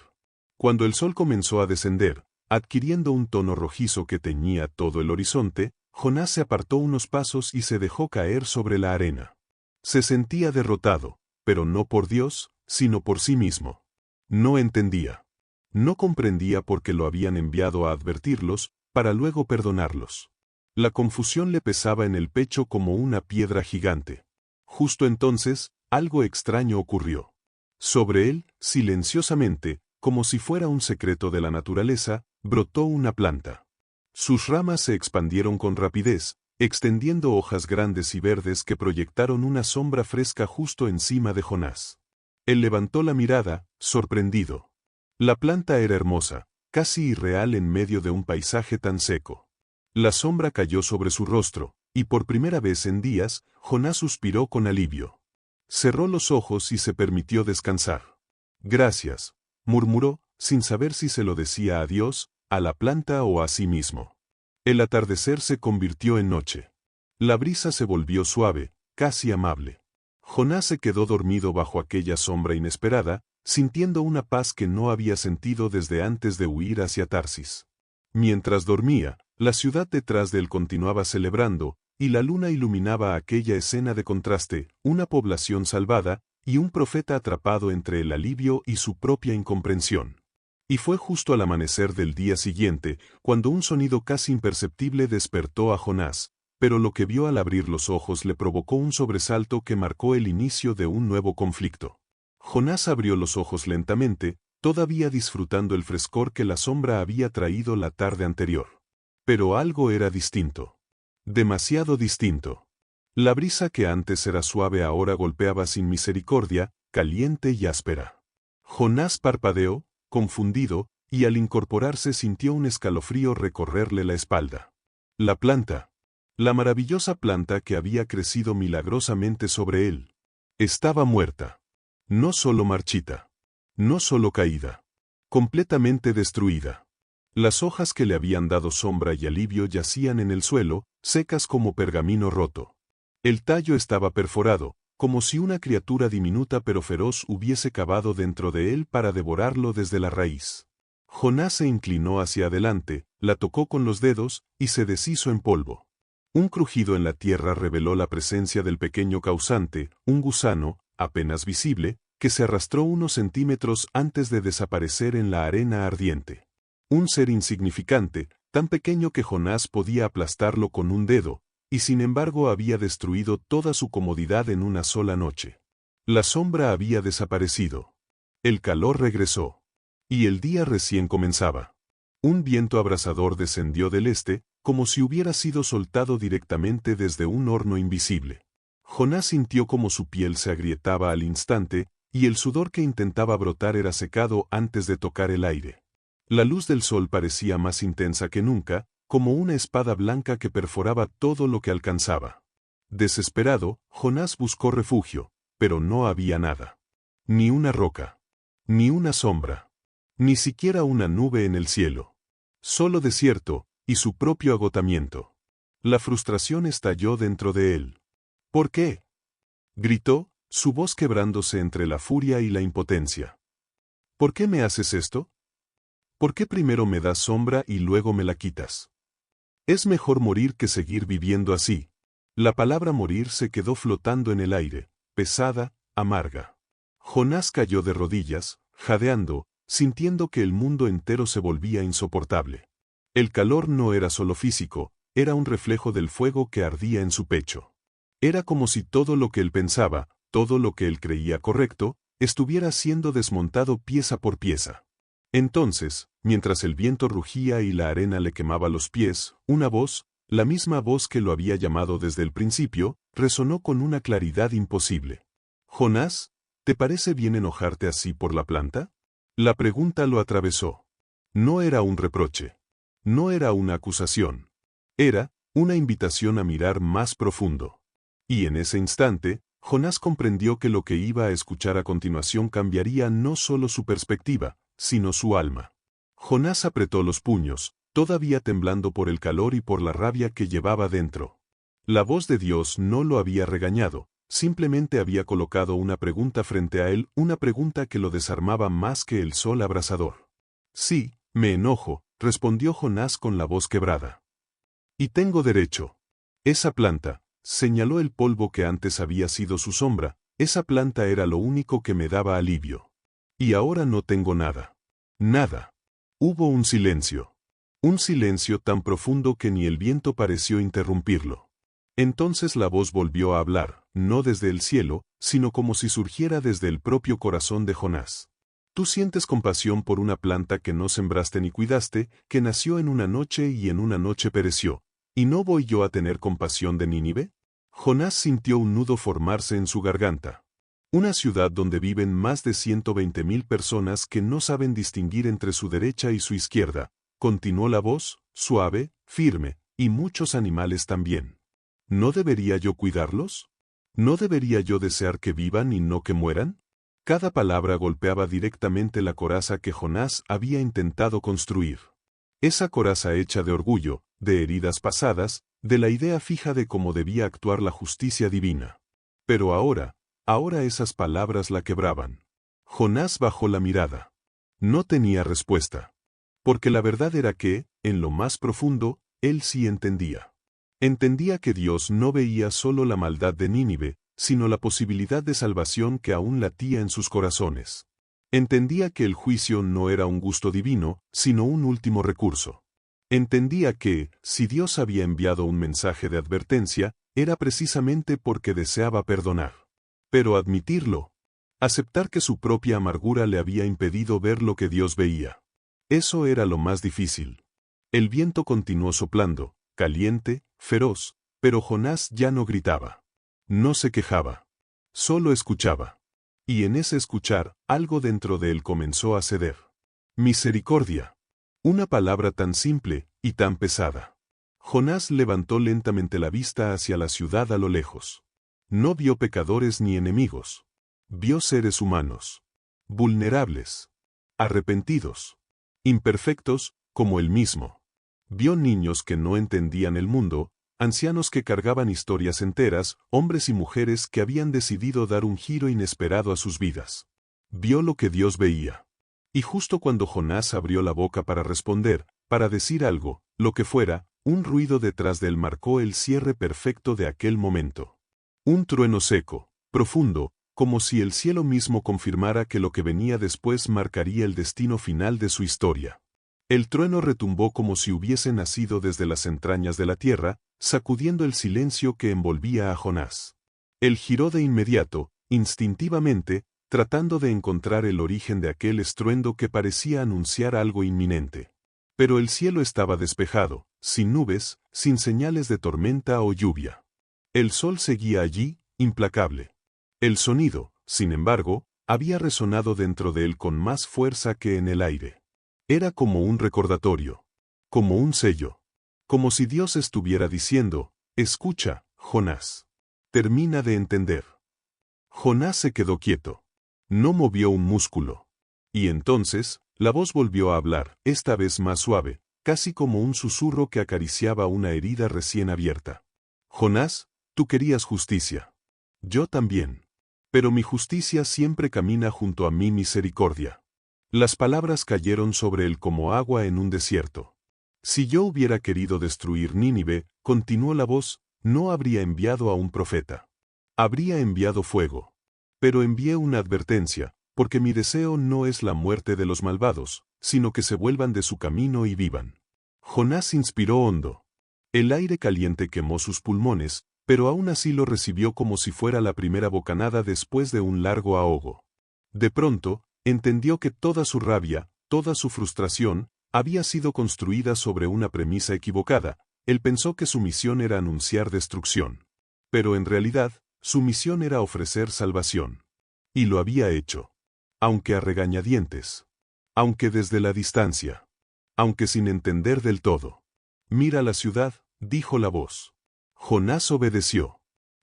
Cuando el sol comenzó a descender, adquiriendo un tono rojizo que teñía todo el horizonte, Jonás se apartó unos pasos y se dejó caer sobre la arena. Se sentía derrotado, pero no por Dios, sino por sí mismo. No entendía. No comprendía por qué lo habían enviado a advertirlos, para luego perdonarlos. La confusión le pesaba en el pecho como una piedra gigante. Justo entonces, algo extraño ocurrió. Sobre él, silenciosamente, como si fuera un secreto de la naturaleza, brotó una planta. Sus ramas se expandieron con rapidez, extendiendo hojas grandes y verdes que proyectaron una sombra fresca justo encima de Jonás. Él levantó la mirada, sorprendido. La planta era hermosa, casi irreal en medio de un paisaje tan seco. La sombra cayó sobre su rostro, y por primera vez en días, Jonás suspiró con alivio. Cerró los ojos y se permitió descansar. Gracias, murmuró, sin saber si se lo decía a Dios, a la planta o a sí mismo. El atardecer se convirtió en noche. La brisa se volvió suave, casi amable. Jonás se quedó dormido bajo aquella sombra inesperada, sintiendo una paz que no había sentido desde antes de huir hacia Tarsis. Mientras dormía, la ciudad detrás de él continuaba celebrando, y la luna iluminaba aquella escena de contraste, una población salvada, y un profeta atrapado entre el alivio y su propia incomprensión. Y fue justo al amanecer del día siguiente, cuando un sonido casi imperceptible despertó a Jonás, pero lo que vio al abrir los ojos le provocó un sobresalto que marcó el inicio de un nuevo conflicto. Jonás abrió los ojos lentamente, todavía disfrutando el frescor que la sombra había traído la tarde anterior. Pero algo era distinto. Demasiado distinto. La brisa que antes era suave ahora golpeaba sin misericordia, caliente y áspera. Jonás parpadeó, confundido, y al incorporarse sintió un escalofrío recorrerle la espalda. La planta. La maravillosa planta que había crecido milagrosamente sobre él. Estaba muerta. No solo marchita. No solo caída. Completamente destruida. Las hojas que le habían dado sombra y alivio yacían en el suelo, secas como pergamino roto. El tallo estaba perforado, como si una criatura diminuta pero feroz hubiese cavado dentro de él para devorarlo desde la raíz. Jonás se inclinó hacia adelante, la tocó con los dedos, y se deshizo en polvo. Un crujido en la tierra reveló la presencia del pequeño causante, un gusano, apenas visible, que se arrastró unos centímetros antes de desaparecer en la arena ardiente. Un ser insignificante, tan pequeño que Jonás podía aplastarlo con un dedo, y sin embargo había destruido toda su comodidad en una sola noche. La sombra había desaparecido. El calor regresó. Y el día recién comenzaba. Un viento abrasador descendió del este, como si hubiera sido soltado directamente desde un horno invisible. Jonás sintió como su piel se agrietaba al instante, y el sudor que intentaba brotar era secado antes de tocar el aire. La luz del sol parecía más intensa que nunca, como una espada blanca que perforaba todo lo que alcanzaba. Desesperado, Jonás buscó refugio, pero no había nada. Ni una roca. Ni una sombra. Ni siquiera una nube en el cielo. Solo desierto, y su propio agotamiento. La frustración estalló dentro de él. ¿Por qué?, gritó, su voz quebrándose entre la furia y la impotencia. ¿Por qué me haces esto? ¿Por qué primero me das sombra y luego me la quitas? Es mejor morir que seguir viviendo así. La palabra morir se quedó flotando en el aire, pesada, amarga. Jonás cayó de rodillas, jadeando, sintiendo que el mundo entero se volvía insoportable. El calor no era solo físico, era un reflejo del fuego que ardía en su pecho. Era como si todo lo que él pensaba, todo lo que él creía correcto, estuviera siendo desmontado pieza por pieza. Entonces, mientras el viento rugía y la arena le quemaba los pies, una voz, la misma voz que lo había llamado desde el principio, resonó con una claridad imposible. «Jonás, ¿te parece bien enojarte así por la planta?» La pregunta lo atravesó. No era un reproche. No era una acusación. Era una invitación a mirar más profundo. Y en ese instante, Jonás comprendió que lo que iba a escuchar a continuación cambiaría no solo su perspectiva, sino su alma. Jonás apretó los puños, todavía temblando por el calor y por la rabia que llevaba dentro. La voz de Dios no lo había regañado, simplemente había colocado una pregunta frente a él, una pregunta que lo desarmaba más que el sol abrasador. «Sí, me enojo», respondió Jonás con la voz quebrada. «Y tengo derecho. Esa planta», señaló el polvo que antes había sido su sombra, «esa planta era lo único que me daba alivio. Y ahora no tengo nada. Nada». Hubo un silencio. Un silencio tan profundo que ni el viento pareció interrumpirlo. Entonces la voz volvió a hablar, no desde el cielo, sino como si surgiera desde el propio corazón de Jonás. «Tú sientes compasión por una planta que no sembraste ni cuidaste, que nació en una noche y en una noche pereció. ¿Y no voy yo a tener compasión de Nínive?» Jonás sintió un nudo formarse en su garganta. Una ciudad donde viven más de 120.000 personas que no saben distinguir entre su derecha y su izquierda, continuó la voz, suave, firme, y muchos animales también. ¿No debería yo cuidarlos? ¿No debería yo desear que vivan y no que mueran? Cada palabra golpeaba directamente la coraza que Jonás había intentado construir. Esa coraza hecha de orgullo, de heridas pasadas, de la idea fija de cómo debía actuar la justicia divina. Pero ahora esas palabras la quebraban. Jonás bajó la mirada. No tenía respuesta. Porque la verdad era que, en lo más profundo, él sí entendía. Entendía que Dios no veía solo la maldad de Nínive, sino la posibilidad de salvación que aún latía en sus corazones. Entendía que el juicio no era un gusto divino, sino un último recurso. Entendía que, si Dios había enviado un mensaje de advertencia, era precisamente porque deseaba perdonar. Pero admitirlo, aceptar que su propia amargura le había impedido ver lo que Dios veía. Eso era lo más difícil. El viento continuó soplando, caliente, feroz, pero Jonás ya no gritaba. No se quejaba. Solo escuchaba. Y en ese escuchar, algo dentro de él comenzó a ceder. Misericordia. Una palabra tan simple y tan pesada. Jonás levantó lentamente la vista hacia la ciudad a lo lejos. No vio pecadores ni enemigos. Vio seres humanos. Vulnerables. Arrepentidos. Imperfectos, como él mismo. Vio niños que no entendían el mundo, ancianos que cargaban historias enteras, hombres y mujeres que habían decidido dar un giro inesperado a sus vidas. Vio lo que Dios veía. Y justo cuando Jonás abrió la boca para responder, para decir algo, lo que fuera, un ruido detrás de él marcó el cierre perfecto de aquel momento. Un trueno seco, profundo, como si el cielo mismo confirmara que lo que venía después marcaría el destino final de su historia. El trueno retumbó como si hubiese nacido desde las entrañas de la tierra, sacudiendo el silencio que envolvía a Jonás. Él giró de inmediato, instintivamente, tratando de encontrar el origen de aquel estruendo que parecía anunciar algo inminente. Pero el cielo estaba despejado, sin nubes, sin señales de tormenta o lluvia. El sol seguía allí, implacable. El sonido, sin embargo, había resonado dentro de él con más fuerza que en el aire. Era como un recordatorio, como un sello, como si Dios estuviera diciendo: escucha, Jonás. Termina de entender. Jonás se quedó quieto. No movió un músculo. Y entonces, la voz volvió a hablar, esta vez más suave, casi como un susurro que acariciaba una herida recién abierta. Jonás, tú querías justicia. Yo también. Pero mi justicia siempre camina junto a mi misericordia. Las palabras cayeron sobre él como agua en un desierto. Si yo hubiera querido destruir Nínive, continuó la voz, no habría enviado a un profeta. Habría enviado fuego. Pero envié una advertencia, porque mi deseo no es la muerte de los malvados, sino que se vuelvan de su camino y vivan. Jonás inspiró hondo. El aire caliente quemó sus pulmones, pero aún así lo recibió como si fuera la primera bocanada después de un largo ahogo. De pronto, entendió que toda su rabia, toda su frustración, había sido construida sobre una premisa equivocada. Él pensó que su misión era anunciar destrucción. Pero en realidad, su misión era ofrecer salvación. Y lo había hecho. Aunque a regañadientes. Aunque desde la distancia. Aunque sin entender del todo. Mira la ciudad, dijo la voz. Jonás obedeció.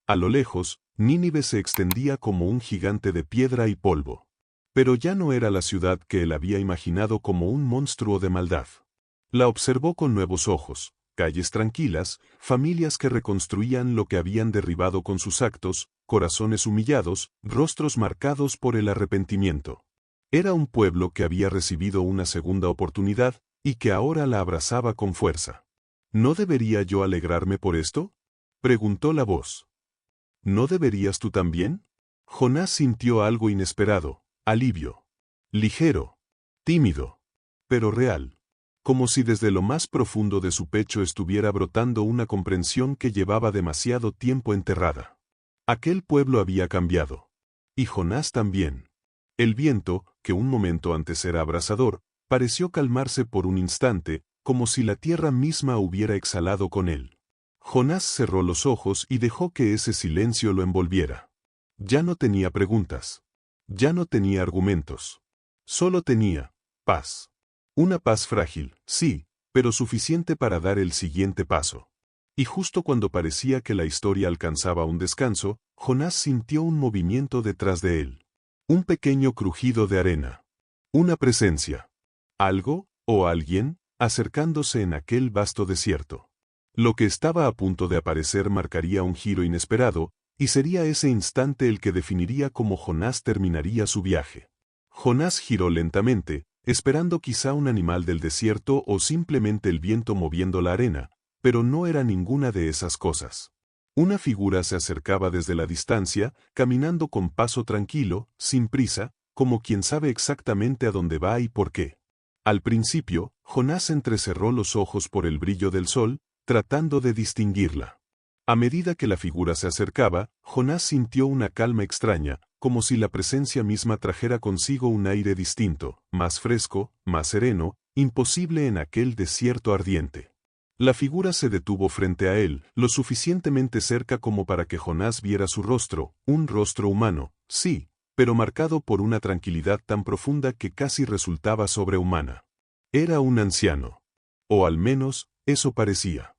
A lo lejos, Nínive se extendía como un gigante de piedra y polvo. Pero ya no era la ciudad que él había imaginado como un monstruo de maldad. La observó con nuevos ojos, calles tranquilas, familias que reconstruían lo que habían derribado con sus actos, corazones humillados, rostros marcados por el arrepentimiento. Era un pueblo que había recibido una segunda oportunidad, y que ahora la abrazaba con fuerza. ¿No debería yo alegrarme por esto?, preguntó la voz. ¿No deberías tú también? Jonás sintió algo inesperado, alivio. Ligero. Tímido. Pero real. Como si desde lo más profundo de su pecho estuviera brotando una comprensión que llevaba demasiado tiempo enterrada. Aquel pueblo había cambiado. Y Jonás también. El viento, que un momento antes era abrasador, pareció calmarse por un instante, como si la tierra misma hubiera exhalado con él. Jonás cerró los ojos y dejó que ese silencio lo envolviera. Ya no tenía preguntas. Ya no tenía argumentos. Solo tenía paz. Una paz frágil, sí, pero suficiente para dar el siguiente paso. Y justo cuando parecía que la historia alcanzaba un descanso, Jonás sintió un movimiento detrás de él. Un pequeño crujido de arena. Una presencia. Algo, o alguien, acercándose en aquel vasto desierto. Lo que estaba a punto de aparecer marcaría un giro inesperado, y sería ese instante el que definiría cómo Jonás terminaría su viaje. Jonás giró lentamente, esperando quizá un animal del desierto o simplemente el viento moviendo la arena, pero no era ninguna de esas cosas. Una figura se acercaba desde la distancia, caminando con paso tranquilo, sin prisa, como quien sabe exactamente a dónde va y por qué. Al principio, Jonás entrecerró los ojos por el brillo del sol, tratando de distinguirla. A medida que la figura se acercaba, Jonás sintió una calma extraña, como si la presencia misma trajera consigo un aire distinto, más fresco, más sereno, imposible en aquel desierto ardiente. La figura se detuvo frente a él, lo suficientemente cerca como para que Jonás viera su rostro, un rostro humano, sí, pero marcado por una tranquilidad tan profunda que casi resultaba sobrehumana. Era un anciano. O al menos, eso parecía.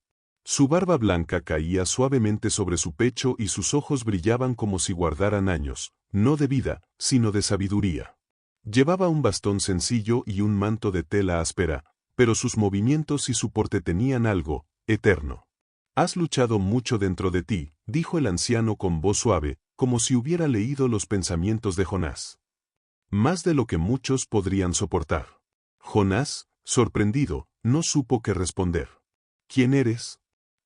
Su barba blanca caía suavemente sobre su pecho y sus ojos brillaban como si guardaran años, no de vida, sino de sabiduría. Llevaba un bastón sencillo y un manto de tela áspera, pero sus movimientos y su porte tenían algo eterno. Has luchado mucho dentro de ti, dijo el anciano con voz suave, como si hubiera leído los pensamientos de Jonás. Más de lo que muchos podrían soportar. Jonás, sorprendido, no supo qué responder. ¿Quién eres?,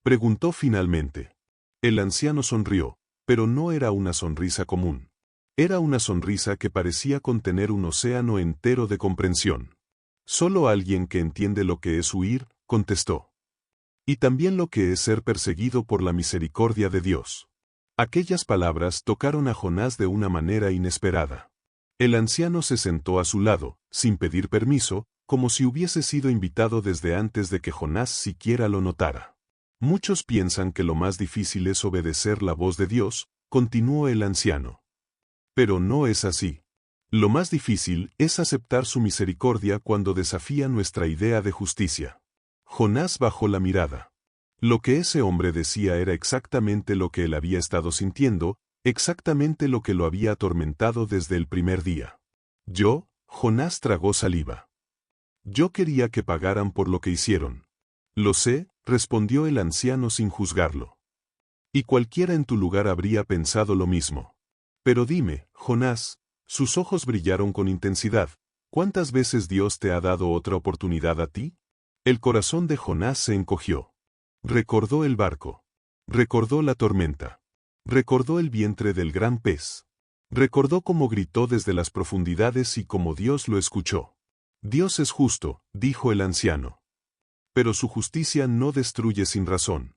preguntó finalmente. El anciano sonrió, pero no era una sonrisa común. Era una sonrisa que parecía contener un océano entero de comprensión. Solo alguien que entiende lo que es huir, contestó. Y también lo que es ser perseguido por la misericordia de Dios. Aquellas palabras tocaron a Jonás de una manera inesperada. El anciano se sentó a su lado, sin pedir permiso, como si hubiese sido invitado desde antes de que Jonás siquiera lo notara. Muchos piensan que lo más difícil es obedecer la voz de Dios, continuó el anciano. Pero no es así. Lo más difícil es aceptar su misericordia cuando desafía nuestra idea de justicia. Jonás bajó la mirada. Lo que ese hombre decía era exactamente lo que él había estado sintiendo, exactamente lo que lo había atormentado desde el primer día. Jonás tragó saliva. Yo quería que pagaran por lo que hicieron. Lo sé, respondió el anciano sin juzgarlo. Y cualquiera en tu lugar habría pensado lo mismo. Pero dime, Jonás, sus ojos brillaron con intensidad, ¿cuántas veces Dios te ha dado otra oportunidad a ti? El corazón de Jonás se encogió. Recordó el barco. Recordó la tormenta. Recordó el vientre del gran pez. Recordó cómo gritó desde las profundidades y cómo Dios lo escuchó. Dios es justo, dijo el anciano. Pero su justicia no destruye sin razón.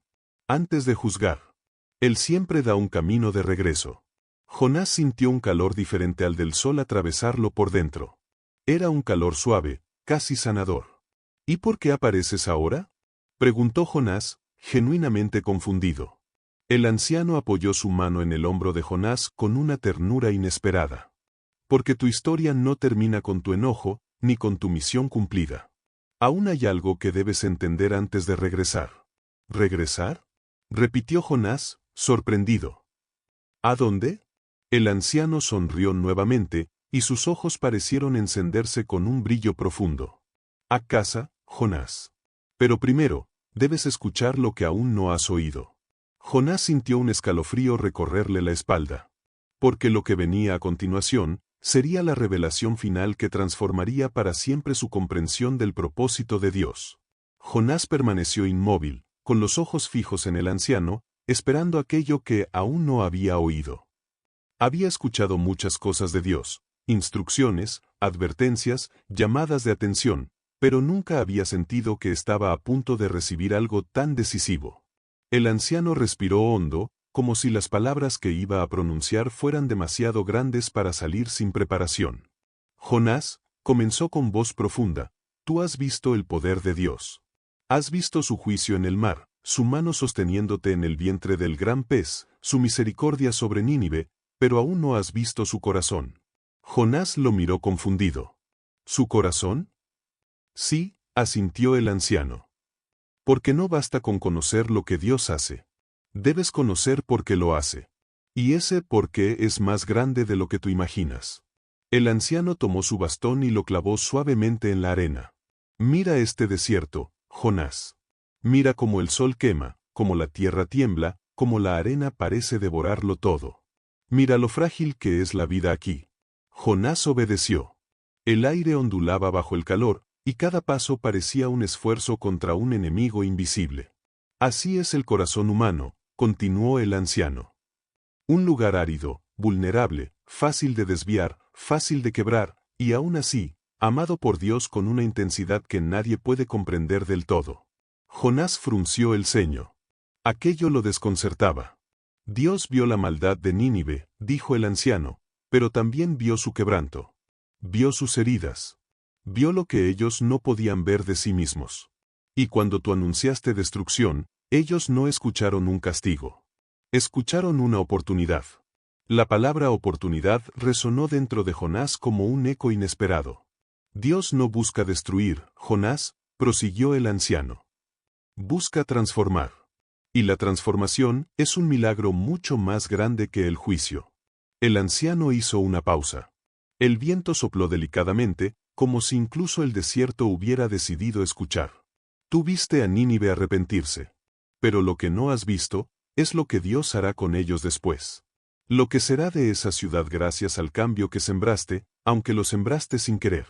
Antes de juzgar, Él siempre da un camino de regreso. Jonás sintió un calor diferente al del sol atravesarlo por dentro. Era un calor suave, casi sanador. ¿Y por qué apareces ahora?, preguntó Jonás, genuinamente confundido. El anciano apoyó su mano en el hombro de Jonás con una ternura inesperada. Porque tu historia no termina con tu enojo, ni con tu misión cumplida. Aún hay algo que debes entender antes de regresar. ¿Regresar?, repitió Jonás, sorprendido. ¿A dónde? El anciano sonrió nuevamente, y sus ojos parecieron encenderse con un brillo profundo. A casa, Jonás. Pero primero, debes escuchar lo que aún no has oído. Jonás sintió un escalofrío recorrerle la espalda. Porque lo que venía a continuación, sería la revelación final que transformaría para siempre su comprensión del propósito de Dios. Jonás permaneció inmóvil, con los ojos fijos en el anciano, esperando aquello que aún no había oído. Había escuchado muchas cosas de Dios, instrucciones, advertencias, llamadas de atención, pero nunca había sentido que estaba a punto de recibir algo tan decisivo. El anciano respiró hondo, como si las palabras que iba a pronunciar fueran demasiado grandes para salir sin preparación. Jonás, comenzó con voz profunda, tú has visto el poder de Dios. Has visto su juicio en el mar, su mano sosteniéndote en el vientre del gran pez, su misericordia sobre Nínive, pero aún no has visto su corazón. Jonás lo miró confundido. ¿Su corazón? Sí, asintió el anciano. Porque no basta con conocer lo que Dios hace. Debes conocer por qué lo hace. Y ese por qué es más grande de lo que tú imaginas. El anciano tomó su bastón y lo clavó suavemente en la arena. Mira este desierto, Jonás. Mira cómo el sol quema, cómo la tierra tiembla, cómo la arena parece devorarlo todo. Mira lo frágil que es la vida aquí. Jonás obedeció. El aire ondulaba bajo el calor, y cada paso parecía un esfuerzo contra un enemigo invisible. Así es el corazón humano, continuó el anciano. Un lugar árido, vulnerable, fácil de desviar, fácil de quebrar, y aún así, amado por Dios con una intensidad que nadie puede comprender del todo. Jonás frunció el ceño. Aquello lo desconcertaba. Dios vio la maldad de Nínive, dijo el anciano, pero también vio su quebranto. Vio sus heridas. Vio lo que ellos no podían ver de sí mismos. Y cuando tú anunciaste destrucción, ellos no escucharon un castigo. Escucharon una oportunidad. La palabra oportunidad resonó dentro de Jonás como un eco inesperado. Dios no busca destruir, Jonás, prosiguió el anciano. Busca transformar. Y la transformación es un milagro mucho más grande que el juicio. El anciano hizo una pausa. El viento sopló delicadamente, como si incluso el desierto hubiera decidido escuchar. Tú viste a Nínive arrepentirse. Pero lo que no has visto, es lo que Dios hará con ellos después. Lo que será de esa ciudad gracias al cambio que sembraste, aunque lo sembraste sin querer.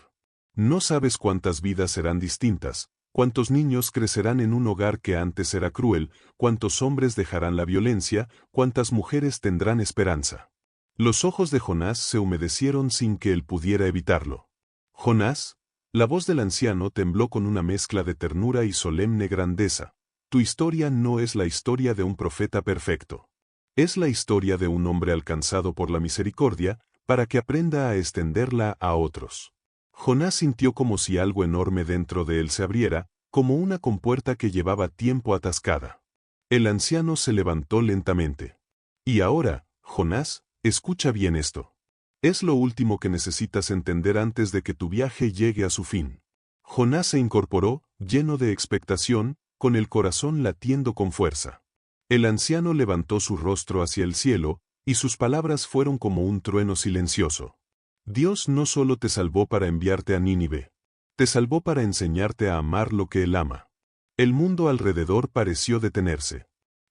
No sabes cuántas vidas serán distintas, cuántos niños crecerán en un hogar que antes era cruel, cuántos hombres dejarán la violencia, cuántas mujeres tendrán esperanza. Los ojos de Jonás se humedecieron sin que él pudiera evitarlo. Jonás, La voz del anciano tembló con una mezcla de ternura y solemne grandeza. Tu historia no es la historia de un profeta perfecto. Es la historia de un hombre alcanzado por la misericordia, para que aprenda a extenderla a otros. Jonás sintió como si algo enorme dentro de él se abriera, como una compuerta que llevaba tiempo atascada. El anciano se levantó lentamente. Y ahora, Jonás, escucha bien esto. Es lo último que necesitas entender antes de que tu viaje llegue a su fin. Jonás se incorporó, lleno de expectación, con el corazón latiendo con fuerza. El anciano levantó su rostro hacia el cielo, y sus palabras fueron como un trueno silencioso. Dios no solo te salvó para enviarte a Nínive, te salvó para enseñarte a amar lo que Él ama. El mundo alrededor pareció detenerse.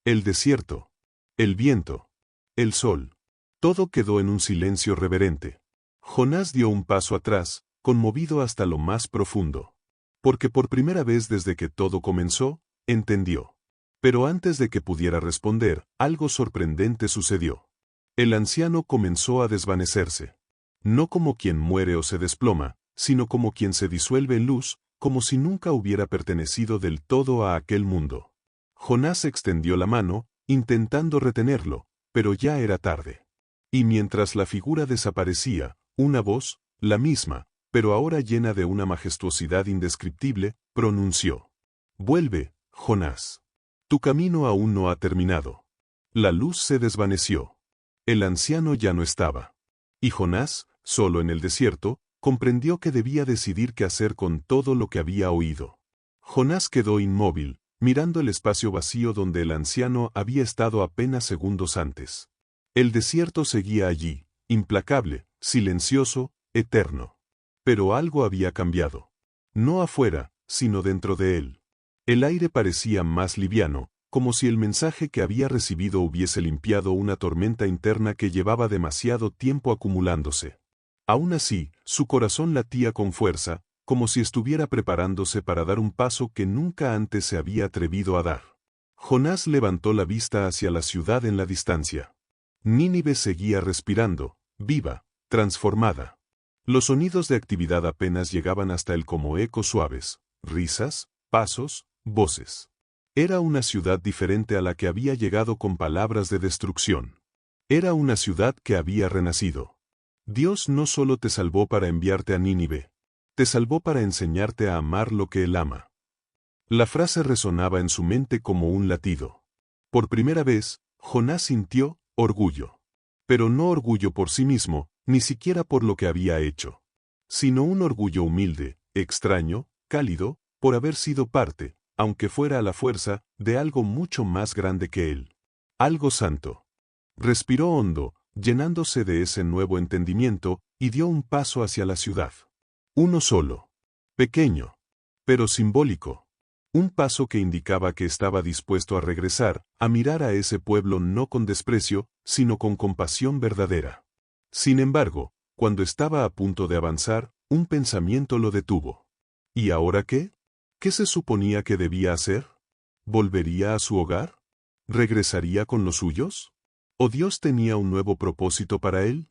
El desierto, el viento, el sol, todo quedó en un silencio reverente. Jonás dio un paso atrás, conmovido hasta lo más profundo. Porque por primera vez desde que todo comenzó, entendió. Pero antes de que pudiera responder, algo sorprendente sucedió. El anciano comenzó a desvanecerse. No como quien muere o se desploma, sino como quien se disuelve en luz, como si nunca hubiera pertenecido del todo a aquel mundo. Jonás extendió la mano, intentando retenerlo, pero ya era tarde. Y mientras la figura desaparecía, una voz, la misma, pero ahora llena de una majestuosidad indescriptible, pronunció: «Vuelve, Jonás. Tu camino aún no ha terminado». La luz se desvaneció. El anciano ya no estaba. Y Jonás, solo en el desierto, comprendió que debía decidir qué hacer con todo lo que había oído. Jonás quedó inmóvil, mirando el espacio vacío donde el anciano había estado apenas segundos antes. El desierto seguía allí, implacable, silencioso, eterno. Pero algo había cambiado. No afuera, sino dentro de él. El aire parecía más liviano, como si el mensaje que había recibido hubiese limpiado una tormenta interna que llevaba demasiado tiempo acumulándose. Aún así, su corazón latía con fuerza, como si estuviera preparándose para dar un paso que nunca antes se había atrevido a dar. Jonás levantó la vista hacia la ciudad en la distancia. Nínive seguía respirando, viva, transformada. Los sonidos de actividad apenas llegaban hasta él como ecos suaves, risas, pasos, voces. Era una ciudad diferente a la que había llegado con palabras de destrucción. Era una ciudad que había renacido. Dios no solo te salvó para enviarte a Nínive, te salvó para enseñarte a amar lo que Él ama. La frase resonaba en su mente como un latido. Por primera vez, Jonás sintió orgullo. Pero no orgullo por sí mismo, ni siquiera por lo que había hecho. Sino un orgullo humilde, extraño, cálido, por haber sido parte, aunque fuera a la fuerza, de algo mucho más grande que él. Algo santo. Respiró hondo, llenándose de ese nuevo entendimiento, y dio un paso hacia la ciudad. Uno solo. Pequeño. Pero simbólico. Un paso que indicaba que estaba dispuesto a regresar, a mirar a ese pueblo no con desprecio, sino con compasión verdadera. Sin embargo, cuando estaba a punto de avanzar, un pensamiento lo detuvo. ¿Y ahora qué? ¿Qué se suponía que debía hacer? ¿Volvería a su hogar? ¿Regresaría con los suyos? ¿O Dios tenía un nuevo propósito para él?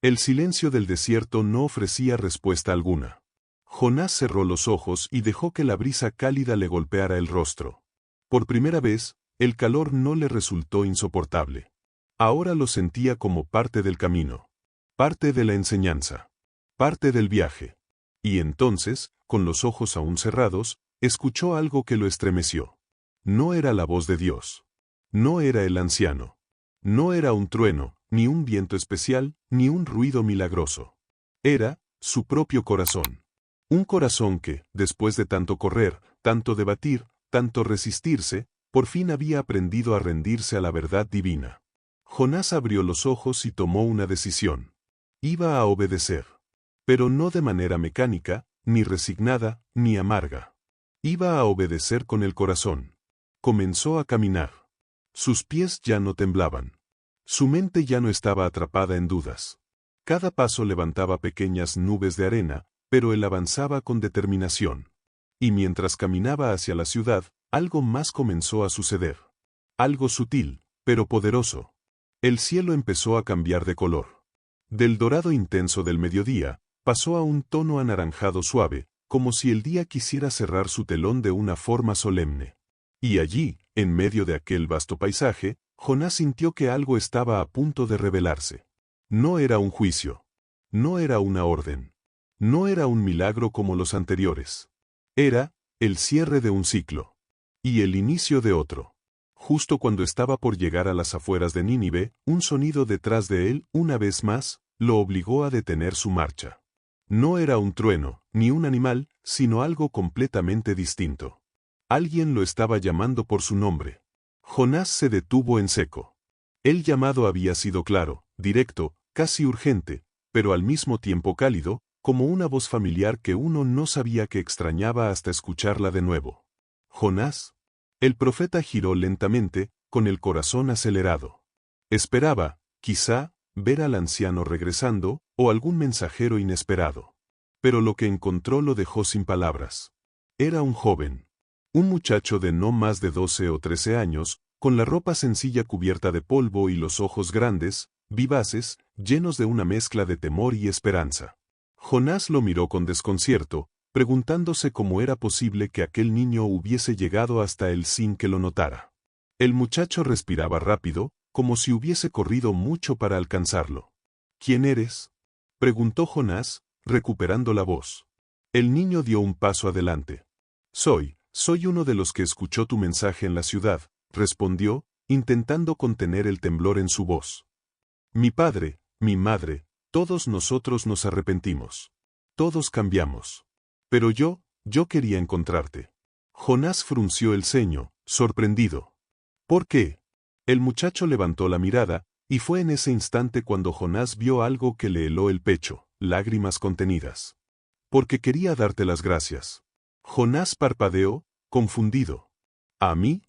El silencio del desierto no ofrecía respuesta alguna. Jonás cerró los ojos y dejó que la brisa cálida le golpeara el rostro. Por primera vez, el calor no le resultó insoportable. Ahora lo sentía como parte del camino, parte de la enseñanza, parte del viaje. Y entonces, con los ojos aún cerrados, escuchó algo que lo estremeció. No era la voz de Dios. No era el anciano. No era un trueno, ni un viento especial, ni un ruido milagroso. Era su propio corazón. Un corazón que, después de tanto correr, tanto debatir, tanto resistirse, por fin había aprendido a rendirse a la verdad divina. Jonás abrió los ojos y tomó una decisión. Iba a obedecer. Pero no de manera mecánica, ni resignada, ni amarga. Iba a obedecer con el corazón. Comenzó a caminar. Sus pies ya no temblaban. Su mente ya no estaba atrapada en dudas. Cada paso levantaba pequeñas nubes de arena, pero él avanzaba con determinación. Y mientras caminaba hacia la ciudad, algo más comenzó a suceder. Algo sutil, pero poderoso. El cielo empezó a cambiar de color. Del dorado intenso del mediodía, pasó a un tono anaranjado suave, como si el día quisiera cerrar su telón de una forma solemne. Y allí, en medio de aquel vasto paisaje, Jonás sintió que algo estaba a punto de revelarse. No era un juicio. No era una orden. No era un milagro como los anteriores. Era el cierre de un ciclo. Y el inicio de otro. Justo cuando estaba por llegar a las afueras de Nínive, un sonido detrás de él, una vez más, lo obligó a detener su marcha. No era un trueno, ni un animal, sino algo completamente distinto. Alguien lo estaba llamando por su nombre. Jonás se detuvo en seco. El llamado había sido claro, directo, casi urgente, pero al mismo tiempo cálido, como una voz familiar que uno no sabía que extrañaba hasta escucharla de nuevo. Jonás. El profeta giró lentamente, con el corazón acelerado. Esperaba, quizá, ver al anciano regresando, o algún mensajero inesperado. Pero lo que encontró lo dejó sin palabras. Era un joven. Un muchacho de no más de 12 o 13 años, con la ropa sencilla cubierta de polvo y los ojos grandes, vivaces, llenos de una mezcla de temor y esperanza. Jonás lo miró con desconcierto, preguntándose cómo era posible que aquel niño hubiese llegado hasta él sin que lo notara. El muchacho respiraba rápido, como si hubiese corrido mucho para alcanzarlo. ¿Quién eres?, preguntó Jonás, recuperando la voz. El niño dio un paso adelante. Soy uno de los que escuchó tu mensaje en la ciudad, respondió, intentando contener el temblor en su voz. Mi padre, mi madre, todos nosotros nos arrepentimos. Todos cambiamos. Pero yo quería encontrarte. Jonás frunció el ceño, sorprendido. ¿Por qué? El muchacho levantó la mirada, y fue en ese instante cuando Jonás vio algo que le heló el pecho, lágrimas contenidas. Porque quería darte las gracias. Jonás parpadeó, confundido. ¿A mí?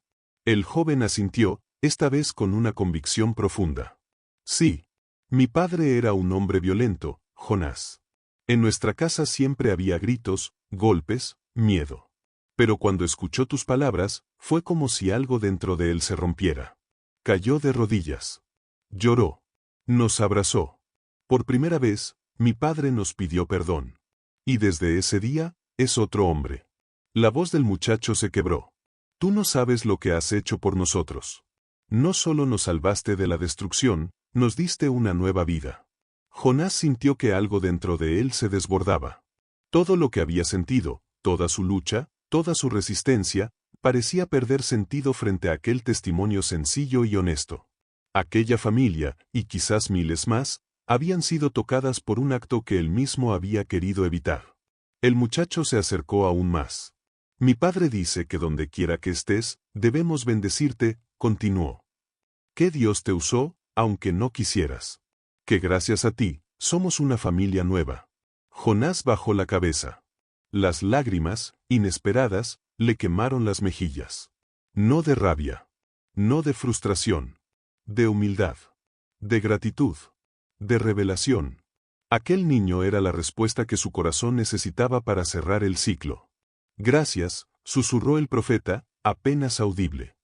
El joven asintió, esta vez con una convicción profunda. Sí. Mi padre era un hombre violento, Jonás. En nuestra casa siempre había gritos, golpes, miedo. Pero cuando escuchó tus palabras, fue como si algo dentro de él se rompiera. Cayó de rodillas. Lloró. Nos abrazó. Por primera vez, mi padre nos pidió perdón. Y desde ese día, es otro hombre. La voz del muchacho se quebró. Tú no sabes lo que has hecho por nosotros. No solo nos salvaste de la destrucción, nos diste una nueva vida. Jonás sintió que algo dentro de él se desbordaba. Todo lo que había sentido, toda su lucha, toda su resistencia, parecía perder sentido frente a aquel testimonio sencillo y honesto. Aquella familia, y quizás miles más, habían sido tocadas por un acto que él mismo había querido evitar. El muchacho se acercó aún más. Mi padre dice que donde quiera que estés, debemos bendecirte, continuó. Que Dios te usó, aunque no quisieras. Que gracias a ti, somos una familia nueva. Jonás bajó la cabeza. Las lágrimas, inesperadas, le quemaron las mejillas. No de rabia. No de frustración. De humildad. De gratitud. De revelación. Aquel niño era la respuesta que su corazón necesitaba para cerrar el ciclo. Gracias, susurró el profeta, apenas audible.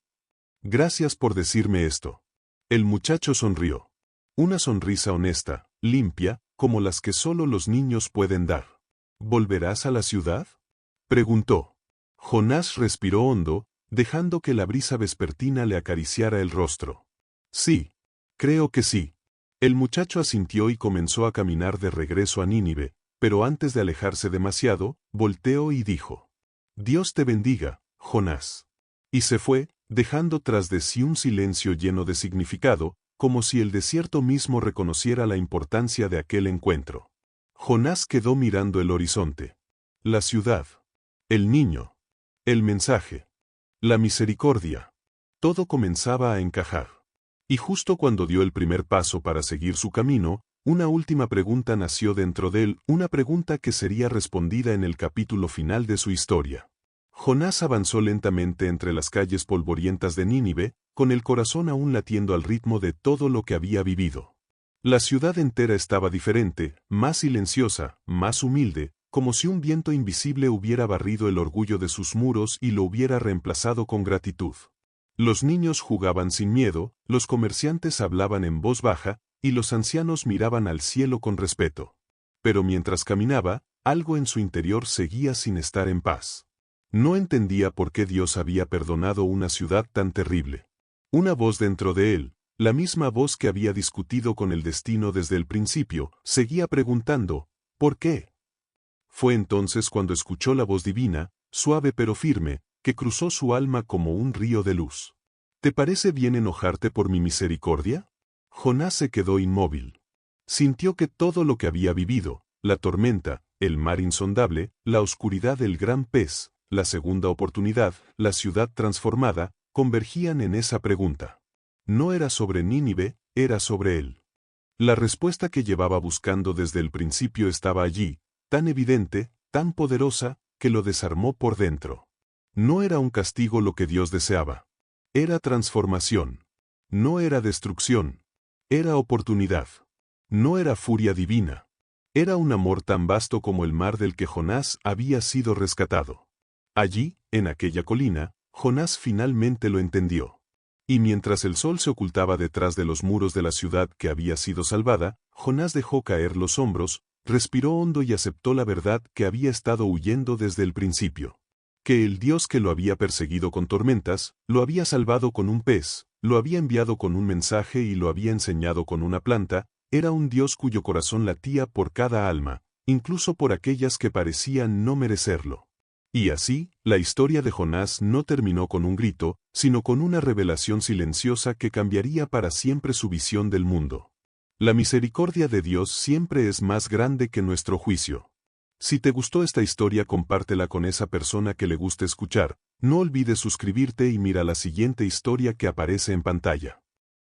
Gracias por decirme esto. El muchacho sonrió. Una sonrisa honesta, limpia, como las que solo los niños pueden dar. ¿Volverás a la ciudad?, preguntó. Jonás respiró hondo, dejando que la brisa vespertina le acariciara el rostro. Sí, creo que sí. El muchacho asintió y comenzó a caminar de regreso a Nínive, pero antes de alejarse demasiado, volteó y dijo: Dios te bendiga, Jonás. Y se fue, dejando tras de sí un silencio lleno de significado, como si el desierto mismo reconociera la importancia de aquel encuentro. Jonás quedó mirando el horizonte. La ciudad. El niño. El mensaje. La misericordia. Todo comenzaba a encajar. Y justo cuando dio el primer paso para seguir su camino, una última pregunta nació dentro de él, una pregunta que sería respondida en el capítulo final de su historia. Jonás avanzó lentamente entre las calles polvorientas de Nínive, con el corazón aún latiendo al ritmo de todo lo que había vivido. La ciudad entera estaba diferente, más silenciosa, más humilde, como si un viento invisible hubiera barrido el orgullo de sus muros y lo hubiera reemplazado con gratitud. Los niños jugaban sin miedo, los comerciantes hablaban en voz baja, y los ancianos miraban al cielo con respeto. Pero mientras caminaba, algo en su interior seguía sin estar en paz. No entendía por qué Dios había perdonado una ciudad tan terrible. Una voz dentro de él, la misma voz que había discutido con el destino desde el principio, seguía preguntando, ¿por qué? Fue entonces cuando escuchó la voz divina, suave pero firme, que cruzó su alma como un río de luz. ¿Te parece bien enojarte por mi misericordia? Jonás se quedó inmóvil. Sintió que todo lo que había vivido, la tormenta, el mar insondable, la oscuridad del gran pez, la segunda oportunidad, la ciudad transformada, convergían en esa pregunta. No era sobre Nínive, era sobre él. La respuesta que llevaba buscando desde el principio estaba allí, tan evidente, tan poderosa, que lo desarmó por dentro. No era un castigo lo que Dios deseaba. Era transformación. No era destrucción. Era oportunidad. No era furia divina. Era un amor tan vasto como el mar del que Jonás había sido rescatado. Allí, en aquella colina, Jonás finalmente lo entendió. Y mientras el sol se ocultaba detrás de los muros de la ciudad que había sido salvada, Jonás dejó caer los hombros, respiró hondo y aceptó la verdad que había estado huyendo desde el principio. Que el Dios que lo había perseguido con tormentas, lo había salvado con un pez, lo había enviado con un mensaje y lo había enseñado con una planta, era un Dios cuyo corazón latía por cada alma, incluso por aquellas que parecían no merecerlo. Y así, la historia de Jonás no terminó con un grito, sino con una revelación silenciosa que cambiaría para siempre su visión del mundo. La misericordia de Dios siempre es más grande que nuestro juicio. Si te gustó esta historia, compártela con esa persona que le guste escuchar. No olvides suscribirte y mira la siguiente historia que aparece en pantalla.